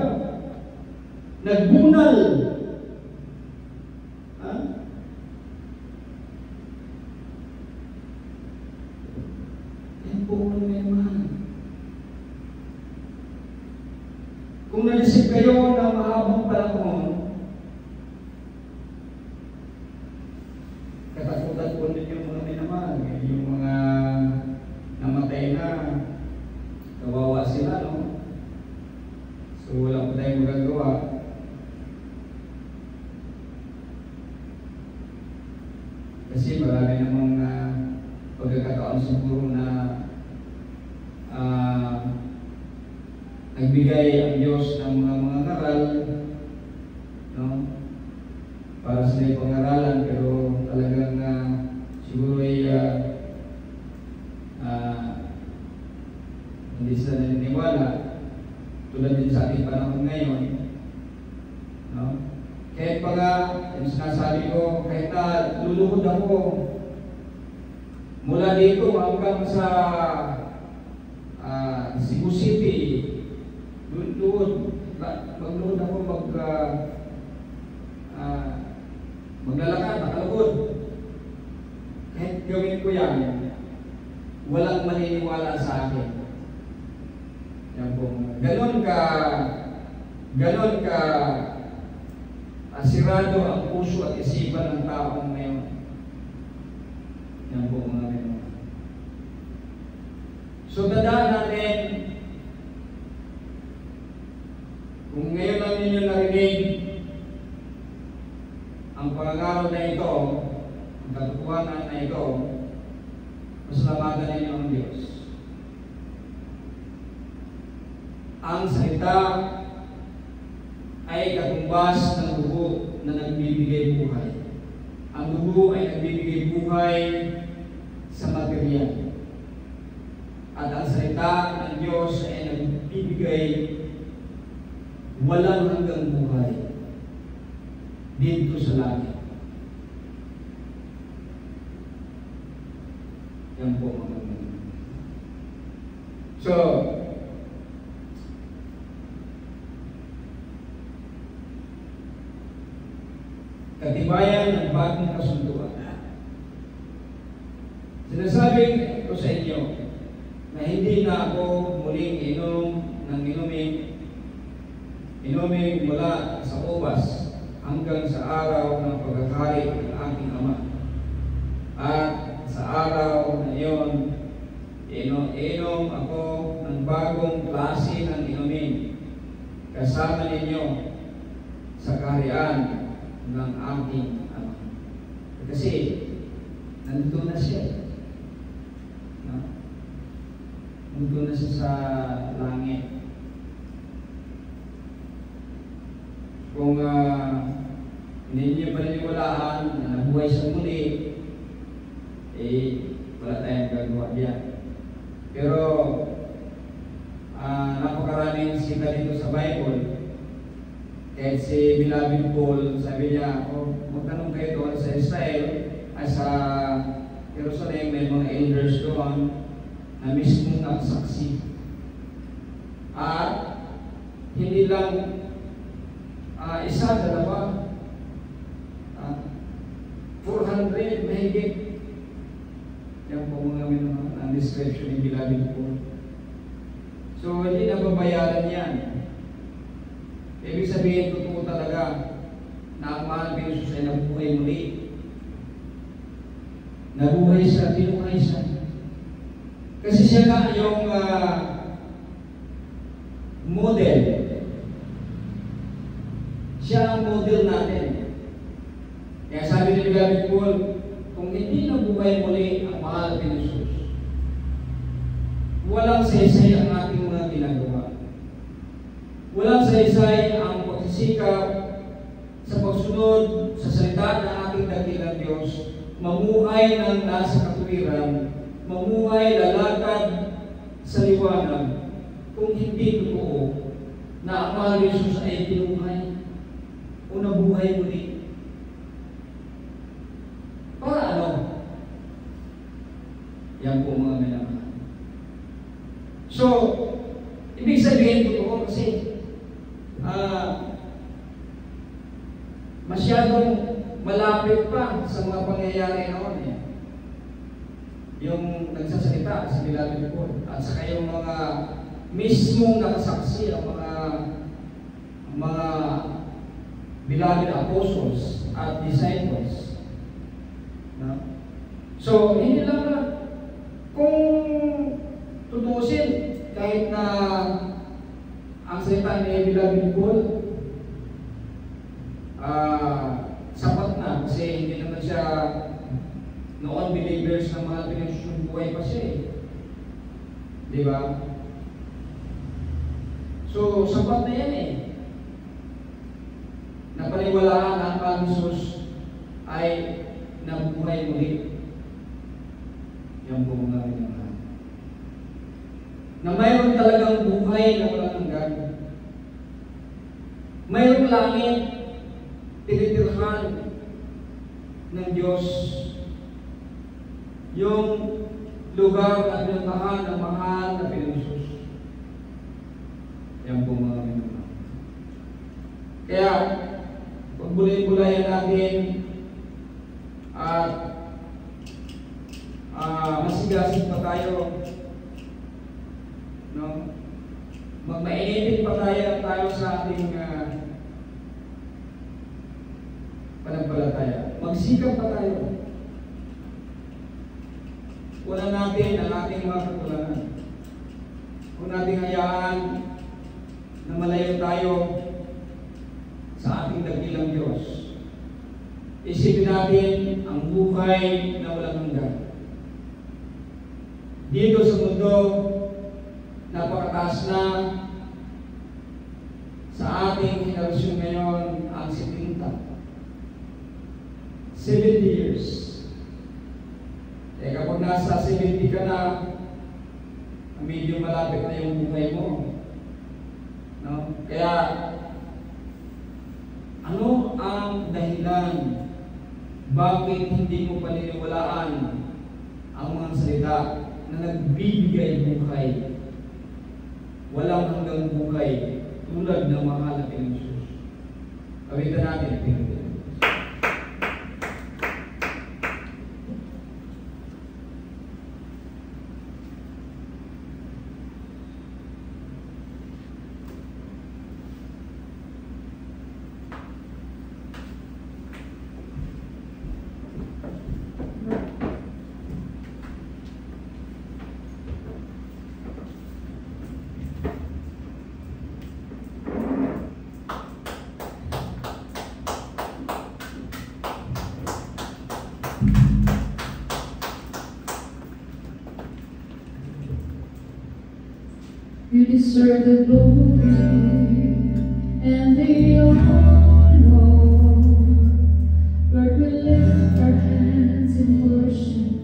nagbunal? Ha? Yan po ang naman. Kung naisip kayo na mahabang panahon, katakutan po ninyo mga minamahal, yung mga namatay na, kawawa sila, no? So, wala po tayong magagawa. Kasi marami namang pagkakataon siguro na nagbigay ang Diyos ng mga ngaral, no? Para sa pangaralan, pero talagang siguro ay hindi sila naniniwala, tulad din sa ating panahon ngayon, no? Kahit pa nga, yung sinasabi ko, kahit na luluhod ako mula dito hanggang sa Cebu City, magluhod ako maglalakad, nakalugod. Kahit gawin ko yan, walang maniniwala sa akin. Yan po. Ganon ka sirado ang puso at isipan ng taong ngayon. Yan po mga ngayon. So, tandaan natin, kung ngayon lang ninyo narinig ang pangangaraw na ito, ang katotohanan na ito, pasalamatan ninyo ang Diyos. Ang salita ay katumbas ng dugo na nagbibigay buhay. Ang dugo ay nagbibigay buhay sa material. At ang salita ng Diyos ay nagbibigay walang hanggang buhay dito sa langit. Yan po mga mga. So, katibayan ng bagong kasunduan. Sinasabing ko sa inyo na hindi na ako muling inom ng inumin mula sa ubas hanggang sa araw ng pagkakari ng aking Ama. At sa araw na iyon, inom ako ng bagong klase ng inumin kasama ninyo sa kaharian ng aking Ama. Kasi nandito na siya. No? Nandito na siya sa langit. Kung hindi niyo paniniwalaan na nabuhay sa muli, wala tayong gagawa diyan. Pero napakaraming sika dito sa Bible. Kahit si Beloved Paul, sabi niya, magtanong kayo doon sa Israel, sa Jerusalem, may mga elders doon na mismo nagsaksi. At hindi lang isa, dalawa, 400 mahigit. Yan po mga ang description ni Beloved Paul. So, hindi nababayaran yan. Ibig sabihin, totoo talaga na ang mahal ni Jesus ay nabuhay muli. nabuhay siya, tinuhay siya. Kasi siya nga yung model. Siya ang model natin. Kaya sabi ni David Paul, kung hindi nabuhay muli ang mahal na Jesus, walang saysay ang ating mga ginagawa. Walang saysay ang pagsisikap sa pagsunod sa salita ng ating dakilang Diyos, mamuhay ng nasa katuwiran, mamuhay lalakad sa liwanag, kung hindi totoo na ang mahal na Jesus ay binuhay o nabuhay muli. Para ano? Yan po mga minamahal. So, ibig sabihin totoo kasi masyadong malapit pa sa mga pangyayari noon eh. Yung nagsasalita si David Paul at saka yung mga mismong nakasaksi ang mga beloved apostles at disciples. No? So, hindi lang na kung tutusin kahit na ang salita ni beloved Paul sapat na kasi hindi naman siya noon believers na mahal pinagsusong buhay pa siya eh. Di ba? So, sapat na yan eh. Napaniwalaan na ang Jesus ay nabuhay muli. Yan po mga minamahal. Na mayroon talagang buhay na walang hanggan. Mayroong langit, tinitirhan ng Diyos, yung lugar na pinuntahan ng mahal na Panginoon. Yan po mga minamahal. Kaya, pagbulay-bulayan natin at masigasig pa tayo, no? Magmainipin pa tayo sa ating pananampalataya. Magsikap pa tayo. Wala natin ang ating mga kakulangan. Kung natin hayaan na malayo tayo sa ating dakilang Diyos, isipin natin ang buhay na walang hanggan. Dito sa mundo, napakataas na sa ating henerasyon ngayon ang 70 years. Eh kapag nasa 70 ka na, medyo malapit na yung buhay mo. No? Kaya, ano ang dahilan bakit hindi mo paniniwalaan ang mga salita na nagbibigay buhay, walang hanggang buhay, tulad ng mahal na Panginoon? Awitan natin ang Panginoon. You deserve the glory and the honor. Lord, we lift our hands in worship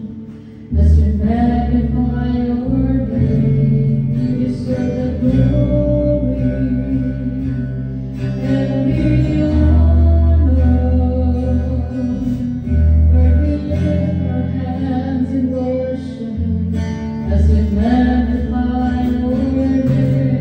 as we magnify your name. You deserve the glory and the honor. Lord, we lift our hands in worship as we magnify your name.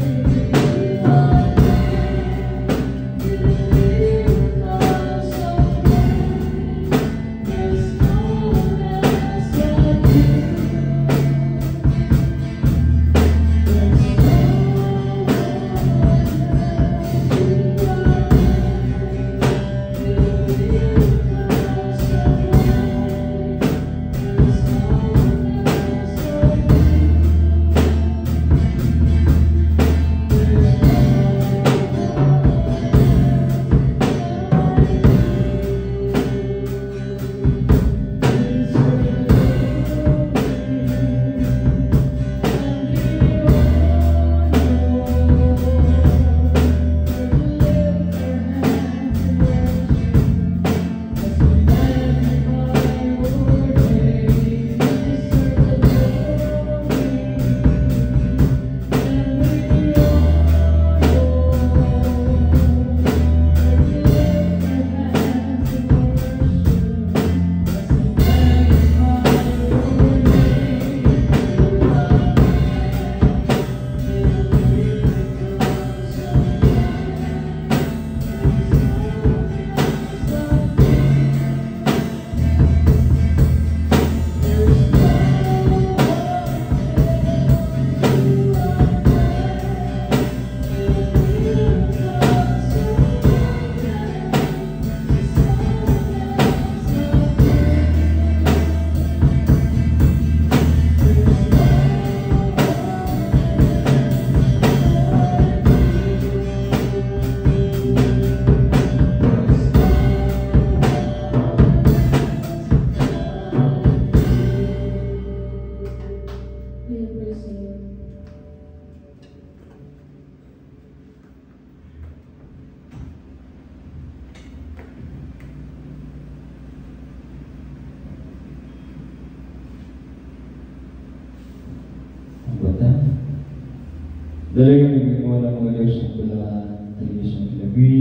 ko ng mga Diyos ng balaan, talis ng kinabi,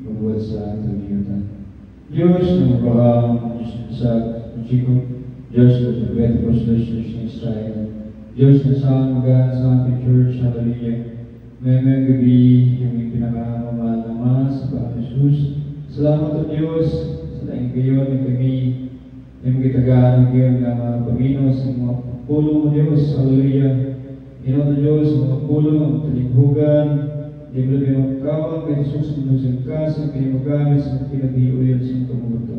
magbuhat sa tagiyutan. Diyos ng Abraham, Diyos ng Isaac, ng Jacob, Diyos ng Petros, Diyos ng Israel, Diyos ng saan magaan sa ating church, hallelujah. May gabi, yung pinakamamahal na Ama sa Panginoon Jesus. Salamat o Diyos, sa laing gayon ng kami, yung magitagaan ng gayon ng mga Panginoon sa mga pulong mo Diyos, hallelujah. Ginoo na Diyos, sa mga pulong, ang talinghugan, di mo lang magkawang kay Jesus, ang kasang pinimagamit sa mga kinabiuyan sa mga tumuto.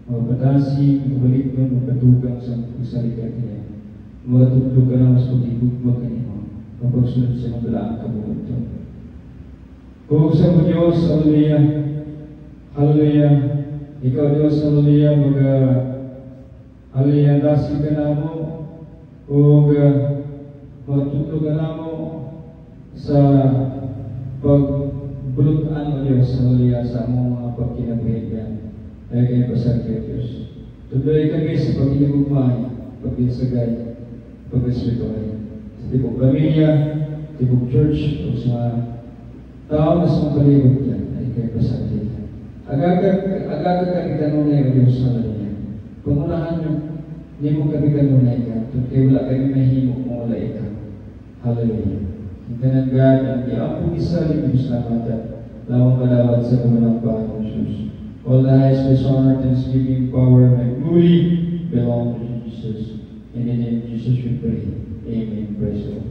Mga patasi, magbalik nun, magkatugang sa mga pagsalikat niya. Mga tutlog ka na mas pag-ibugmag ka niyo, mapagsunod sa mga dalaan kabuto. Kung sa mo Diyos, hallelujah, hallelujah, ikaw Diyos, hallelujah, hallelujah, dasi ka na mo, kung magtutugan na mo sa pagbulutan mo Diyos, hallelujah, sa mga pagkinabuhigan. Kaya kayo pasakya Diyos. Tuloy kami sa pag-inigugmay, pag-insagay, pag-respetuhay. Sa tibok pamilya, tibok church, o sa tao na sa mga palibot yan, ay kayo pasakya. Agaga kapitan mo na yung Diyos, hallelujah. Pangunahan nyo, hindi mo kapitan mo na ikaw, kaya wala kami mahimok mo wala ikaw. Hallelujah. Ang kananggan, ang iapong isa, Diyos na mata, lawang kalawat sa kamanang Panginoon Jesus. All the highest praise, honor, thanksgiving, power, and glory belong to Jesus. In the name of Jesus we pray. Amen. Praise God.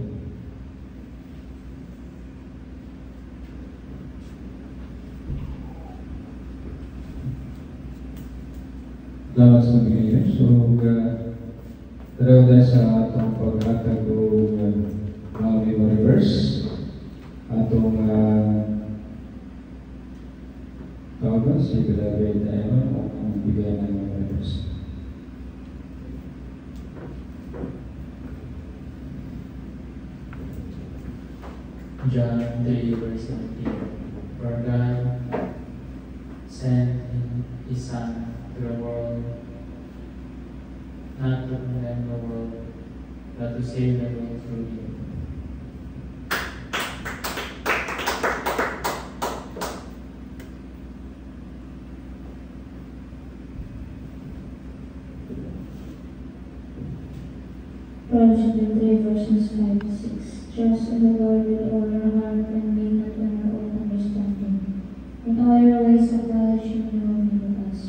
Salamat sa Panginoon. So, taraw tayo sa atong paghatag o mga memory verse. Atong tawag si David tayo o ang bigay ng memory verse. John 3 verse 19. For God sent His Son to the world, not to condemn the world, but to save the world through Him. Proverbs 3 verses 5 to 6. Trust in the Lord with all your heart and lean not on your own understanding. In all your ways acknowledge Him, and He will make the path.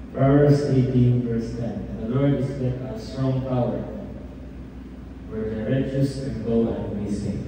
Proverbs 18 verse 10. The Lord is like a strong tower, where the righteous can go and be safe.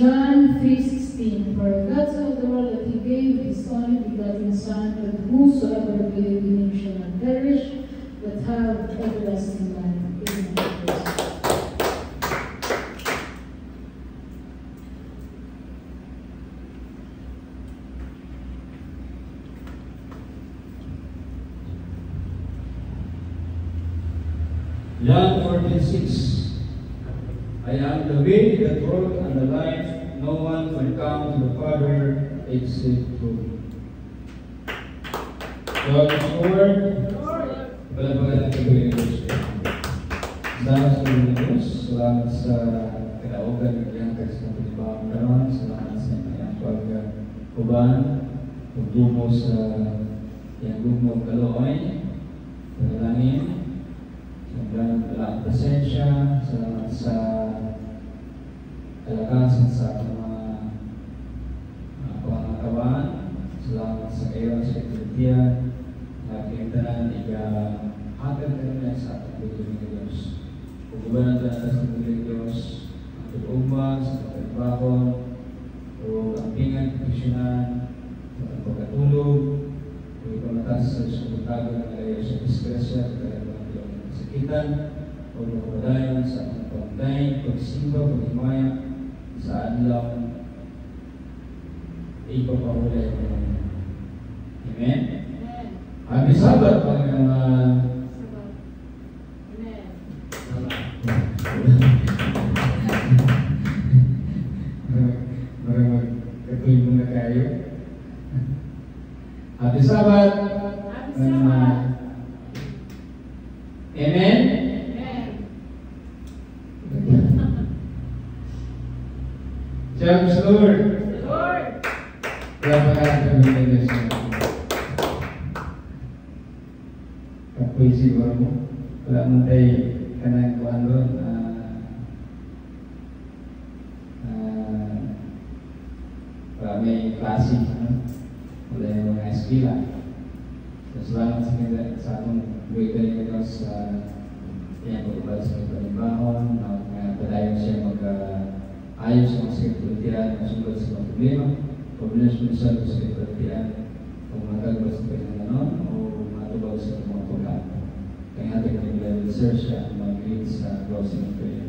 John 3:16. For God so loved the world that He gave His only begotten Son, that whosoever believeth in Him shall not perish, but have everlasting life. Amen. John 14:6. I am the way, the truth, and the life. No one can come to the Father except through me. God is Lord. Palapagan natin po yung Diyos. Salamat sa mga Diyos. Salamat sa kinaugan ng iyang kasi ng panibawang karoon. Salamat sa iyang pag-uban, pagdumo sa iyang gumong kalooy, panalangin, Salamat sa presensya, salamat sa kalakasan sa ating mga pangakawan, salamat sa kayo sa itinitiyan, na pinagtanan, hatag ka rin sa ating buhay ng Diyos. Pugubanan tayo sa buhay ng Diyos, ang pag-ugma, sa pagtrabaho, o ang pingan, profesyonan, sa pagkatulog, o ipamatas sa sumutago ng kayo sa disgrasya, sa kasakitan, o o kapadayon sa atong pagdayon, pagsimba, pagimaya, sa adlaw, ipapahulay mo. Amen? Happy Sabbath, Panginoon. Maramag katuloy mo na kayo. Happy Sabbath. Amen? Praise the Lord. Berapa kali kami belajar semua? Puisi baru, kalau nanti kena kuando, kami klasik, oleh mga eskwela. Salamat sa kanila sa atong buhay kita sa yang berbalik sa panibahon, padayon siya mag-ayos sa mga sekretaryan, masulat sa mga problema sa mga sekretaryan, kung magagawa sa pinanganon o matubag sa mga pagkain. Kaya ating level research siya ang mag-lead sa closing of prayer.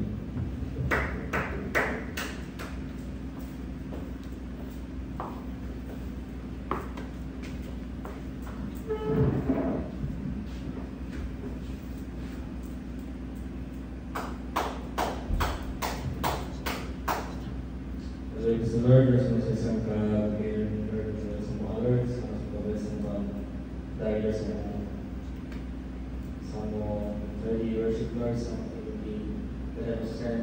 Praise the Lord, there's no isang ka-gayer, Lord, sa mga alerts, sa mga dahil sa mga 30 worship Lord, sa mga kailangan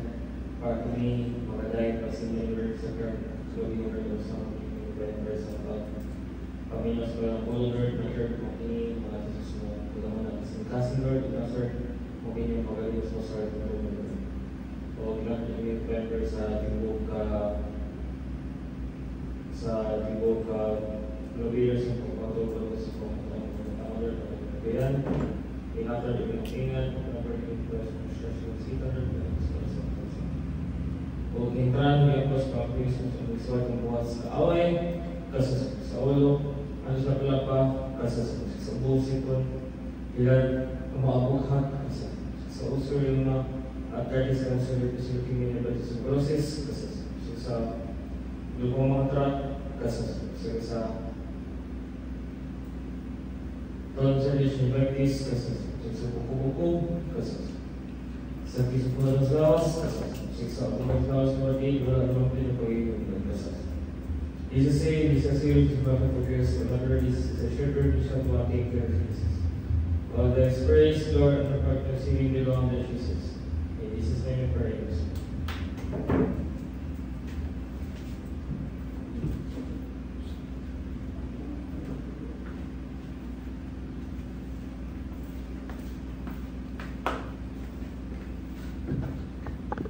para kami makadahil pa sa mga sa current, so we will learn sa mga verse of kami na sa mga Lord, na church, kami mga Jesus mo, kailangan natin sa kasing Lord, na sir, kami yung magaling sa Lord, o ilan yung member sa tingog ka lobbyers yung pagpatuloy sa pagpatuloy kaya inatan yung ingat number 8 o intran mo yung pagpapis sa iswat ng buwas sa away kasi sa ulo ano sa palapa kasi sa busit ko ilan umaabukhat kasi sa usur yung na at 30 seconds sa community but sa process kasi sa lupong mga truck kasi sa service ni practice kasi sa buku-buku kasi sa kisupunan ng lawas kasi sa mga lawas na mati wala naman pinapagiging kasi Jesus say, this is a series of prophet focus, another is a shepherd who shall not take care of Jesus. All thanks praise, Lord, and the part of singing belong to Jesus. In Jesus' name we pray.